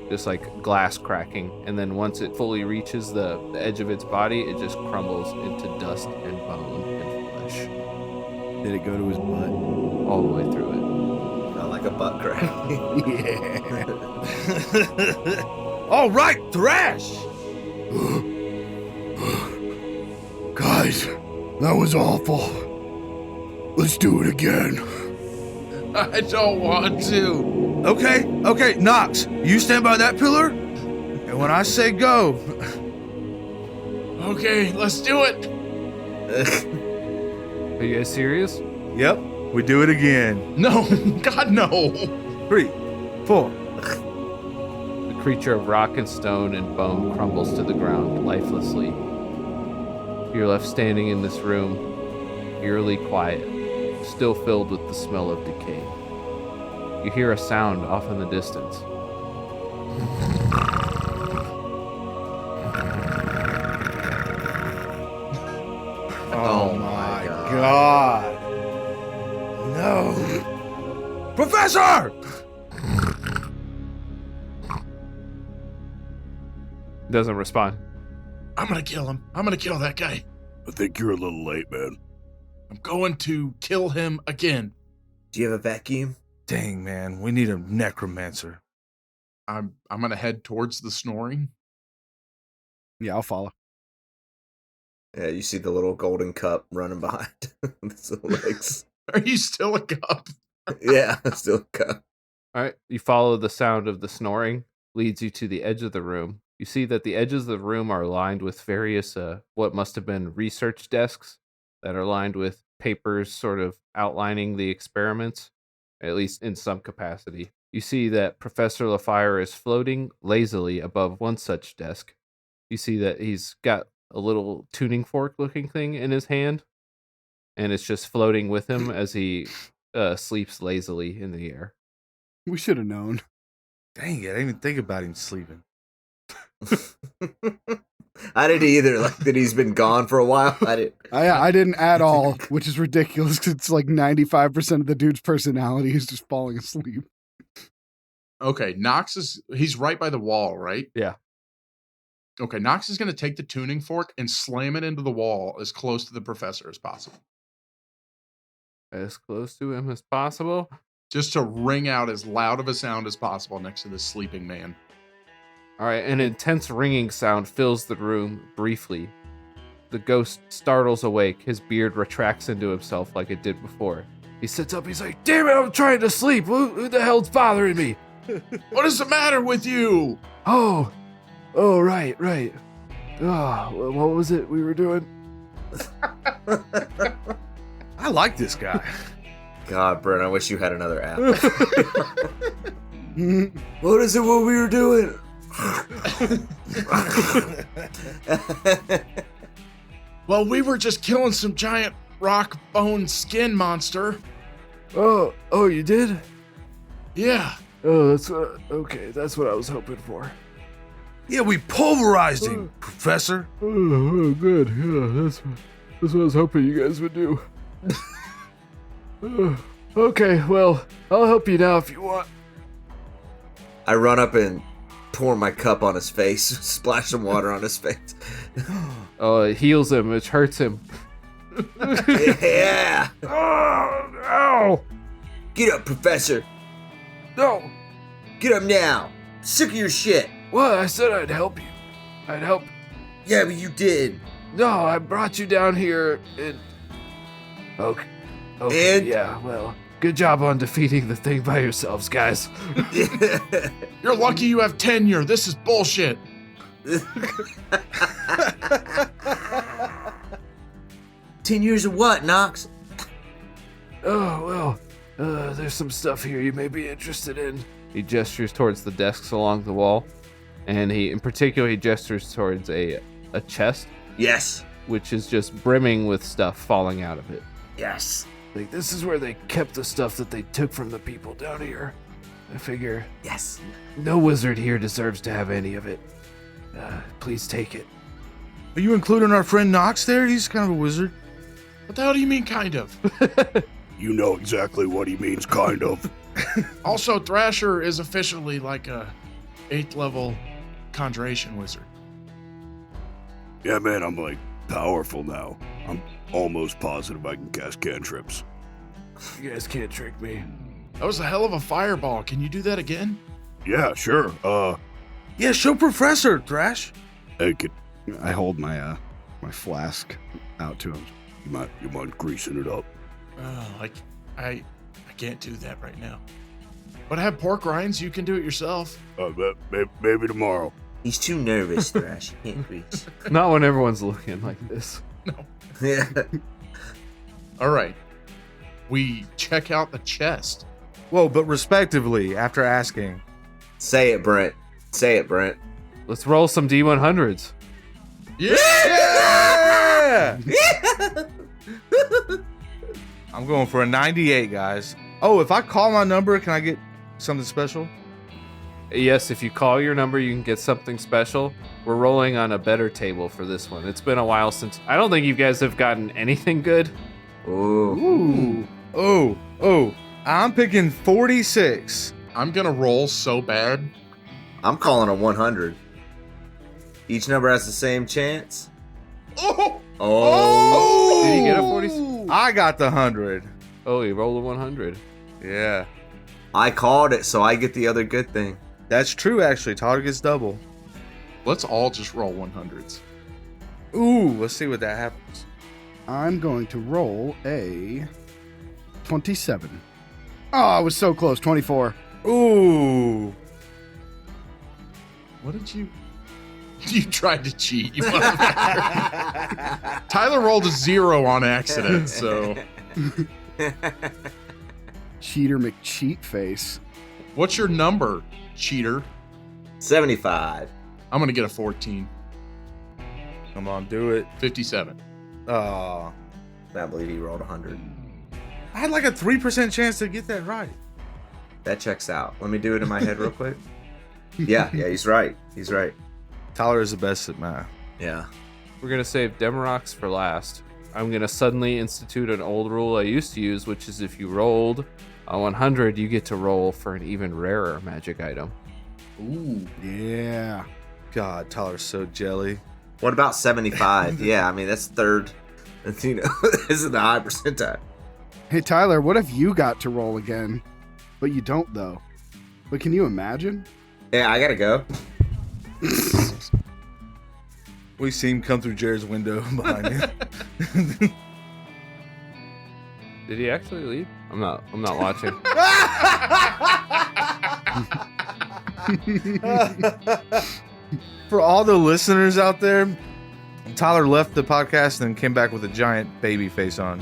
just like glass cracking. And then once it fully reaches the edge of its body, it just crumbles into dust and bone and flesh Did it go to his butt? all the way through it. Not like a butt crack. Yeah. All right, thrash. Guys, that was awful. Let's do it again. I don't want to. Okay, Nox, you stand by that pillar, and when I say go, Okay, let's do it. Are you guys serious? yep, we do it again. No, God, no. 3, 4. The creature of rock and stone and bone crumbles to the ground lifelessly. You're left standing in this room, eerily quiet, still filled with the smell of decay. You hear a sound off in the distance. Oh my god. No. Professor! Doesn't respond. I'm gonna kill him. I'm gonna kill that guy. I think you're a little late, man. I'm going to kill him again. Do you have a vacuum? Dang, man, we need a necromancer. I'm gonna head towards the snoring. Yeah, I'll follow. Yeah, you see the little golden cup running behind his legs. Are you still a cup? Yeah, still cup. All right, you follow the sound of the snoring, leads you to the edge of the room. You see that the edges of the room are lined with various, what must have been research desks that are lined with papers sort of outlining the experiments, at least in some capacity. You see that Professor Lafire is floating lazily above one such desk. You see that he's got a little tuning fork looking thing in his hand, and it's just floating with him as he sleeps lazily in the air. We should have known. Dang it, I didn't even think about him sleeping. I didn't either. Like that he's been gone for a while. I didn't at all, which is ridiculous because it's like 95% of the dude's personality is just falling asleep. Okay, he's right by the wall, right? Yeah. Okay, Knox is going to take the tuning fork and slam it into the wall as close to the professor as possible. As close to him as possible. Just to ring out as loud of a sound as possible next to this sleeping man. All right, an intense ringing sound fills the room briefly. The ghost startles awake. His beard retracts into himself like it did before. He sits up. He's like, "Damn it, I'm trying to sleep. Who the hell's bothering me?" What is the matter with you? Oh, right. Oh, what was it we were doing? I like this guy. God, Brent, I wish you had another app. What is it? What we were doing? Well, we were just killing some giant rock bone skin monster. Oh, you did? Yeah. Oh, that's okay. That's what I was hoping for. Yeah, we pulverized him, Professor. Oh, good. Yeah, that's what I was hoping you guys would do. Okay, well, I'll help you now if you want. I run up and pour my cup on his face, splash some water on his face. Oh, it heals him, which hurts him. Yeah. Oh, no! Get up, Professor. No! Get up now. Sick of your shit. What? I said I'd help you. I'd help. Yeah, but you did. No, I brought you down here and... Okay, And? yeah, well, good job on defeating the thing by yourselves, guys. You're lucky you have tenure. This is bullshit. 10 years of what, Knox? Oh, well, there's some stuff here you may be interested in. He gestures towards the desks along the wall, and he gestures towards a chest, Yes. which is just brimming with stuff falling out of it. Yes. Like, this is where they kept the stuff that they took from the people down here. I figure Yes. no wizard here deserves to have any of it. Please take it. Are you including our friend Knox there? He's kind of a wizard. What the hell do you mean, kind of? You know exactly what he means, kind of. Also, Thrasher is officially like a 8th level conjuration wizard. Yeah, man, I'm like powerful now. I'm almost positive I can cast cantrips. You guys can't trick me. That was a hell of a fireball. Can you do that again? Yeah, sure. Yeah, show Professor, Thrash. Hey, I hold my my flask out to him. you mind greasing it up? Oh, I can't do that right now. But I have pork rinds. You can do it yourself. Maybe tomorrow. He's too nervous, Thrash. He can't grease. Not when everyone's looking like this. Yeah. All right. We check out the chest. Whoa, but respectively, after asking. Say it, Brent. Say it, Brent. Let's roll some D100s. Yeah! I'm going for a 98, guys. Oh, if I call my number, can I get something special? Yes, if you call your number, you can get something special. We're rolling on a better table for this one. It's been a while since... I don't think you guys have gotten anything good. Ooh. Oh, I'm picking 46. I'm going to roll so bad. I'm calling a 100. Each number has the same chance. Oh! Oh. Did you get a 40? I got the 100. Oh, you rolled a 100. Yeah. I called it, so I get the other good thing. That's true, actually. Tyler gets double. Let's all just roll 100s. Ooh, let's see what that happens. I'm going to roll a 27. Oh, I was so close. 24. Ooh. What did you? You tried to cheat. You motherfucker. Tyler rolled a 0 on accident, so. Cheater McCheat face. What's your number, cheater? 75. I'm gonna get a 14. Come on, do it. 57. Oh. I believe he rolled 100. I had like a 3% chance to get that right. That checks out. Let me do it in my head real quick. Yeah, he's right. He's right. Tyler is the best at math. Yeah. We're going to save Demorax for last. I'm going to suddenly institute an old rule I used to use, which is if you rolled a 100, you get to roll for an even rarer magic item. Ooh. Yeah. God, Tyler's so jelly. What about 75? Yeah, I mean, that's third. This is the high percentile. Hey, Tyler, what if you got to roll again? But you don't, though. But can you imagine? Yeah, I gotta go. We see him come through Jared's window behind him. Did he actually leave? I'm not watching. For all the listeners out there, Tyler left the podcast and came back with a giant baby face on.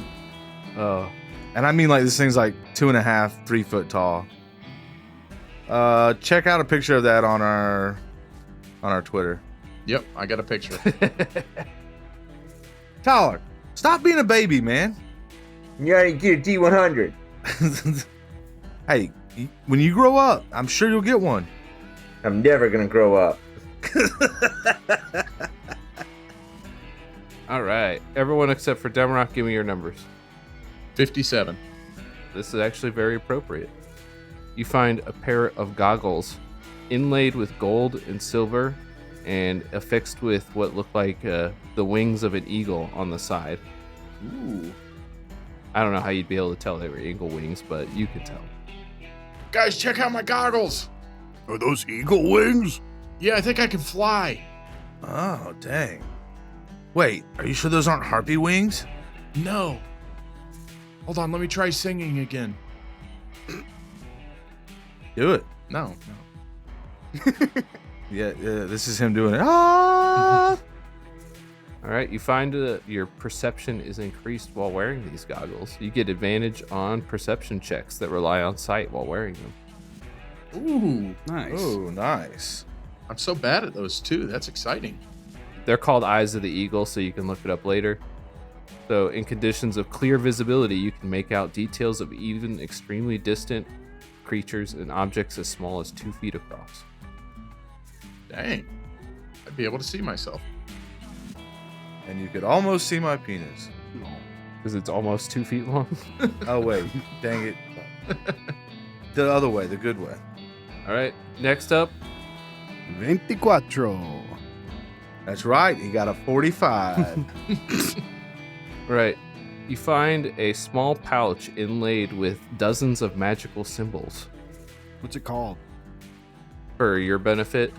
Oh. And I mean, like, this thing's like 2.5, 3 foot tall. Check out a picture of that on our Twitter. Yep, I got a picture. Tyler, stop being a baby, man. You gotta get a D100. Hey, when you grow up, I'm sure you'll get one. I'm never gonna grow up. All right. Everyone except for Demorak, give me your numbers. 57. This is actually very appropriate. You find a pair of goggles inlaid with gold and silver and affixed with what look like the wings of an eagle on the side. Ooh. I don't know how you'd be able to tell they were eagle wings, but you could tell. Guys, check out my goggles. Are those eagle wings? Yeah, I think I can fly. Oh, dang. Wait, are you sure those aren't harpy wings? No. Hold on, let me try singing again. Do it. No. Yeah, this is him doing it. Ah! All right, you find your perception is increased while wearing these goggles. You get advantage on perception checks that rely on sight while wearing them. Ooh, Nice. Oh, nice. I'm so bad at those too. That's exciting. They're called Eyes of the Eagle, so you can look it up later. So in conditions of clear visibility, you can make out details of even extremely distant creatures and objects as small as 2 feet across. Dang. I'd be able to see myself. And you could almost see my penis. Because it's almost 2 feet long. Oh, wait. Dang it. The other way, the good way. All right, next up, 24. That's right. He got a 45. right, you find a small pouch inlaid with dozens of magical symbols. What's it called? For your benefit,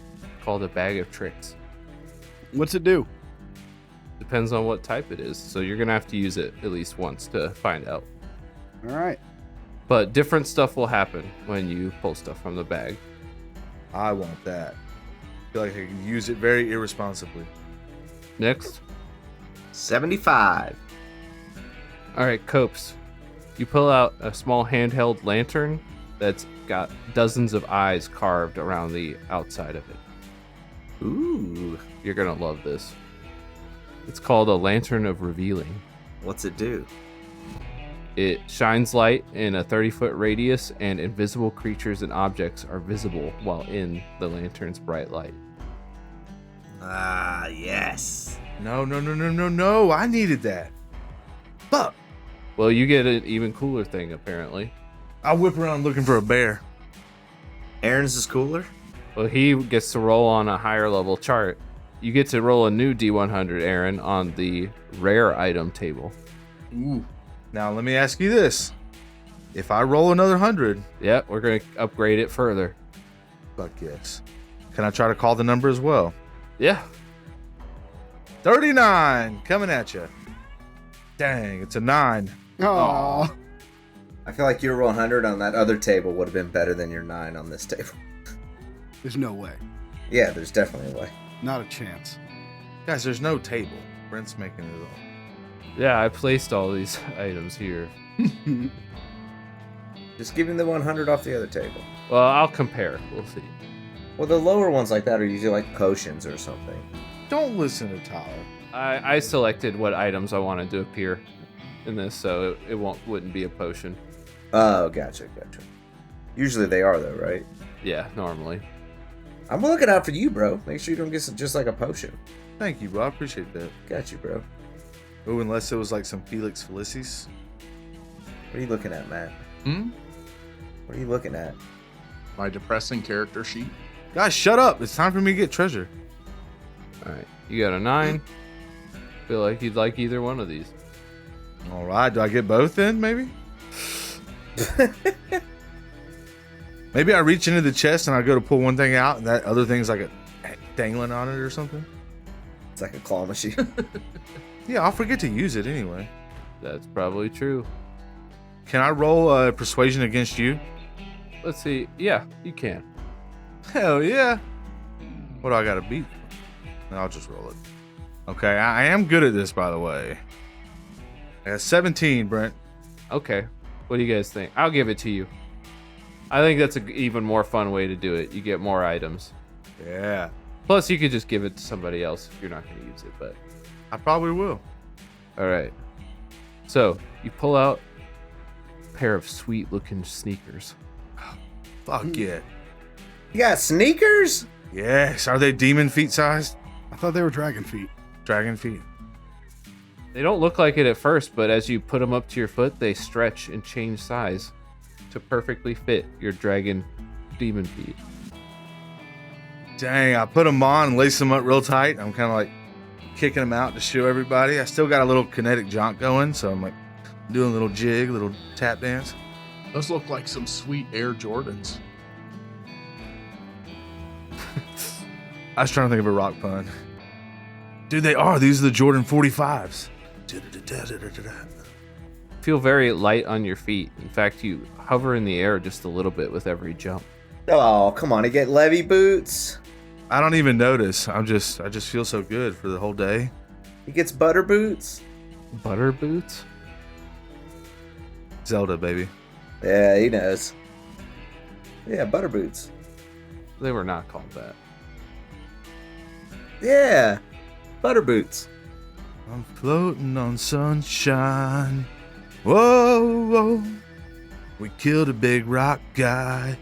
called a bag of tricks. What's it do? Depends on what type it is, so you're gonna have to use it at least once to find out. All right. But different stuff will happen when you pull stuff from the bag. I want that. I feel like I can use it very irresponsibly. Next. 75. All right, Copes. You pull out a small handheld lantern that's got dozens of eyes carved around the outside of it. Ooh. You're gonna love this. It's called a Lantern of Revealing. What's it do? It shines light in a 30-foot radius, and invisible creatures and objects are visible while in the lantern's bright light. Ah, yes. No. I needed that. Fuck. Well, you get an even cooler thing, apparently. I whip around looking for a bear. Aaron's is cooler? Well, he gets to roll on a higher level chart. You get to roll a new D100, Aaron, on the rare item table. Ooh. Now, let me ask you this. If I roll another 100, Yep, we're going to upgrade it further. fuck yes. Can I try to call the number as well? Yeah. 39 coming at you. Dang, it's a 9. Oh. I feel like your 100 on that other table would have been better than your 9 on this table. There's no way. Yeah, there's definitely a way. Not a chance. Guys, there's no table. Brent's making it all. Yeah, I placed all these items here. Just give him the 100 off the other table. Well, I'll compare. We'll see. Well, the lower ones like that are usually like potions or something. Don't listen to Tyler. I selected what items I wanted to appear in this, so it wouldn't be a potion. Oh, gotcha. Usually they are though, right? Yeah, normally. I'm looking out for you, bro. Make sure you don't get just like a potion. Thank you, bro. I appreciate that. Got you, bro. Oh, unless it was like some Felix Felicis. What are you looking at, Matt? What are you looking at? My depressing character sheet. Guys, shut up. It's time for me to get treasure. All right, you got a 9. Feel like you'd like either one of these. All right. Do I get both then, maybe? Maybe I reach into the chest and I go to pull one thing out and that other thing's like a dangling on it or something. It's like a claw machine. Yeah, I'll forget to use it anyway. That's probably true. Can I roll persuasion against you? Let's see. Yeah, you can. Hell yeah. What do I got to beat? I'll just roll it. Okay, I am good at this, by the way. I got 17, Brent. Okay. What do you guys think? I'll give it to you. I think that's an even more fun way to do it. You get more items. Yeah, Plus, you could just give it to somebody else if you're not going to use it. But I probably will. all right. So you pull out a pair of sweet-looking sneakers. Fuck yeah. You got sneakers? Yes. Are they demon feet sized? I thought they were dragon feet. Dragon feet. They don't look like it at first, but as you put them up to your foot, they stretch and change size to perfectly fit your dragon demon feet. Dang, I put them on and lace them up real tight. I'm kind of like kicking them out to show everybody. I still got a little kinetic jaunt going, so I'm like doing a little jig, a little tap dance. Those look like some sweet Air Jordans. I was trying to think of a rock pun. Dude, they are. These are the Jordan 45s. Feel very light on your feet. In fact, you hover in the air just a little bit with every jump. Oh, come on. You get levy boots. I don't even notice. I just feel so good for the whole day. He gets butter boots. Butter boots? Zelda, baby. Yeah, he knows. Yeah, butter boots. They were not called that. Yeah, butter boots. I'm floating on sunshine. Whoa, whoa. We killed a big rock guy.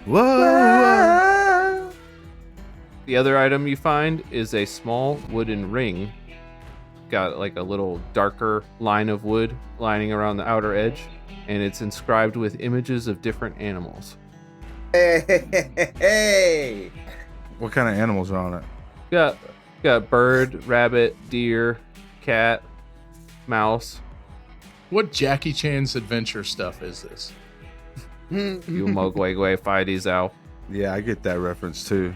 Whoa, whoa. The other item you find is a small wooden ring. Got like a little darker line of wood lining around the outer edge, and it's inscribed with images of different animals. Hey. What kind of animals are on it? Got bird, rabbit, deer, cat, mouse. What Jackie Chan's adventure stuff is this? You mogwegwe fighties out. Yeah, I get that reference too.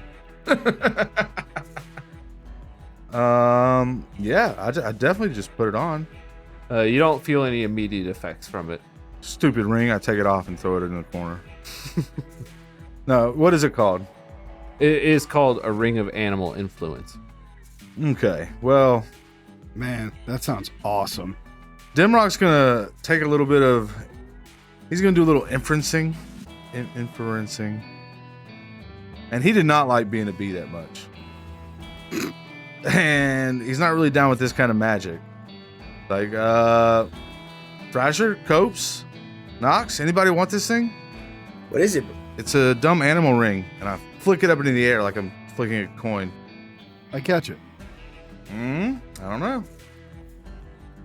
Yeah, I definitely just put it on. You don't feel any immediate effects from it. Stupid ring. I take it off and throw it in the corner. No, what is it called? It is called a ring of animal influence. Okay, well, Man, that sounds awesome. Dimrock's gonna take a little bit of. He's gonna do a little inferencing, and he did not like being a bee that much. And he's not really down with this kind of magic. Like, Thrasher, Copes, Knox, anybody want this thing? What is it? It's a dumb animal ring, and I flick it up into the air like I'm flicking a coin. I catch it. I don't know.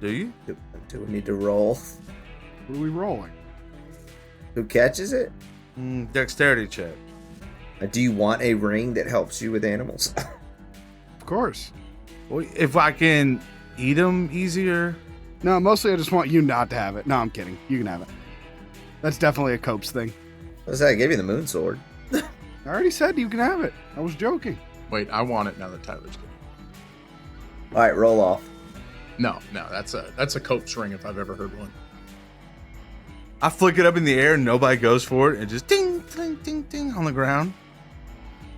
Do you? Do we need to roll? What are we rolling? Who catches it? Dexterity check. Do you want a ring that helps you with animals? Of course. Well, if I can eat them easier. No, mostly I just want you not to have it. No, I'm kidding. You can have it. That's definitely a Copes thing. What's that? I gave you the moon sword. I already said you can have it. I was joking. Wait, I want it now that Tyler's getting it. All right, roll off. No, that's a Cope's ring if I've ever heard one. I flick it up in the air and nobody goes for it, and just ding, ding, ding, ding on the ground.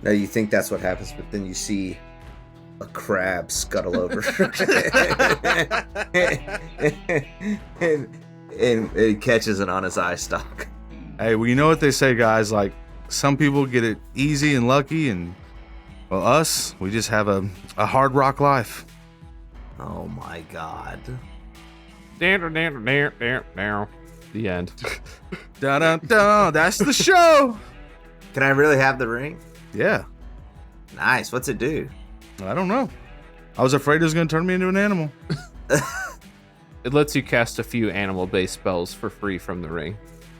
Now you think that's what happens, but then you see a crab scuttle over. and it catches it on his eye stalk. Hey, well, you know what they say, guys? Like, some people get it easy and lucky, and, well, us, we just have a hard rock life. Oh my god. The end. Da-da-da, that's the show. Can I really have the ring? Yeah, Nice. What's it do? I don't know. I was afraid it was going to turn me into an animal. It lets you cast a few animal-based spells for free from the ring.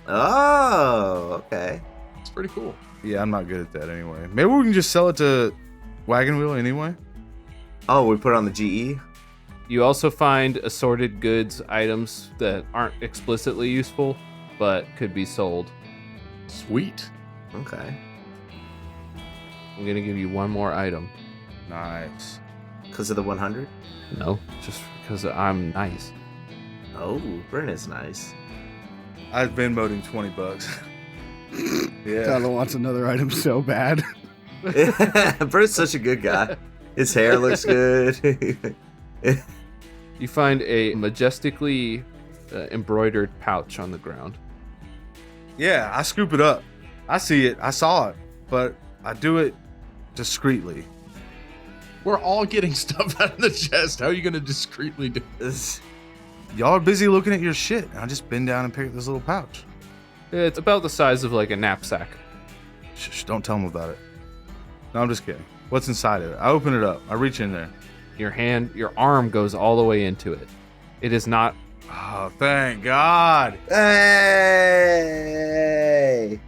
Oh, okay. It's pretty cool. Yeah, I'm not good at that anyway. Maybe we can just sell it to Wagon Wheel anyway. Oh, we put it on the GE? You also find assorted goods items that aren't explicitly useful, but could be sold. Sweet. Okay. I'm going to give you one more item. Nice. Because of the 100? No, just because I'm nice. Oh, Brent is nice. I've been moting $20. Yeah. Tyler wants another item so bad. Brent's such a good guy. His hair looks good. You find a majestically embroidered pouch on the ground. Yeah, I scoop it up. I see it. I saw it. But I do it discreetly. We're all getting stuff out of the chest. How are you going to discreetly do This- Y'all are busy looking at your shit. And I just bend down and pick up this little pouch. It's about the size of like a knapsack. Shh, don't tell them about it. No, I'm just kidding. What's inside of it? I open it up. I reach in there. Your arm goes all the way into it. It is not. Oh, thank God. Hey!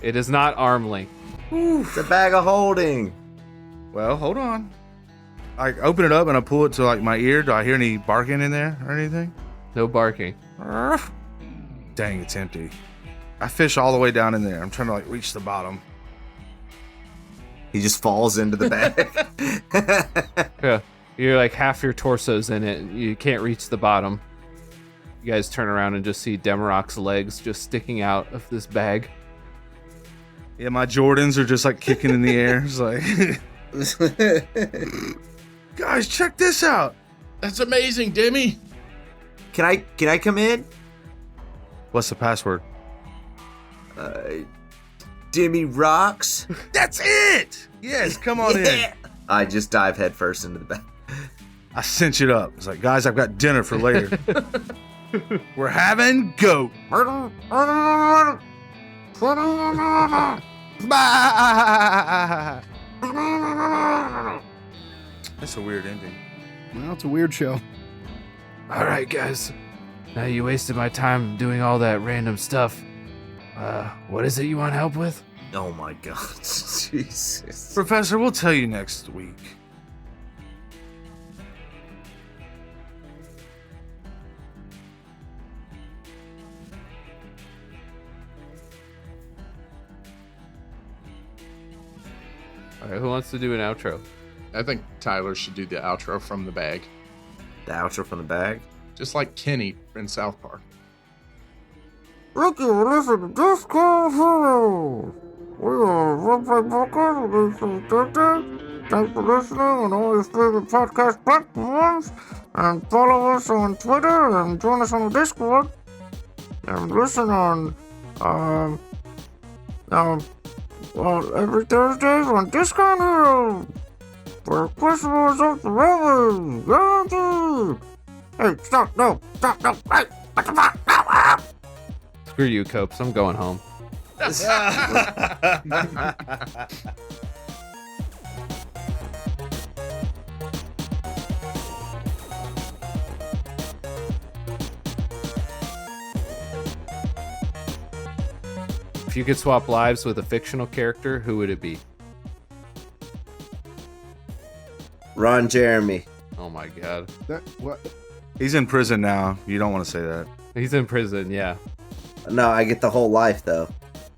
It is not arm length. It's a bag of holding. Well, hold on. I open it up and I pull it to like my ear. Do I hear any barking in there or anything? No barking. Dang, it's empty. I fish all the way down in there. I'm trying to like reach the bottom. He just falls into the bag. Yeah, you're like half your torso's in it. You can't reach the bottom. You guys turn around and just see Demarok's legs just sticking out of this bag. Yeah, my Jordans are just like kicking in the air. It's like, guys, check this out. That's amazing, Demi. Can I come in? What's the password? Dimmy rocks. That's it. Yes, come on in. I just dive headfirst into the bag. I cinch it up. It's like, guys, I've got dinner for later. We're having goat. That's a weird ending. Well, it's a weird show. All right, guys. Now you wasted my time doing all that random stuff. What is it you want help with? Oh my god. Jesus. Professor, we'll tell you next week. All right, who wants to do an outro? I think Tyler should do the outro from the bag. The outro from the bag. Just like Kenny in South Park. Thank you for listening to Discord Heroes. We are Roleplay Brokers. Thanks for listening on all your favorite podcast platforms. And follow us on Twitter and join us on the Discord. And listen on, every Thursday on Discount Heroes. For questionable results of Rovers. Guaranteed. Hey, stop, no, hey, what the fuck, no, Screw you, Copes. I'm going home. If you could swap lives with a fictional character, who would it be? Ron Jeremy. Oh my god. What? He's in prison now. You don't want to say that. He's in prison, yeah. No, I get the whole life though.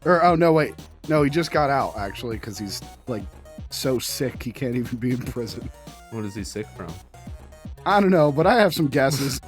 Oh no, wait. No, he just got out actually because he's like so sick he can't even be in prison. What is he sick from? I don't know, but I have some guesses.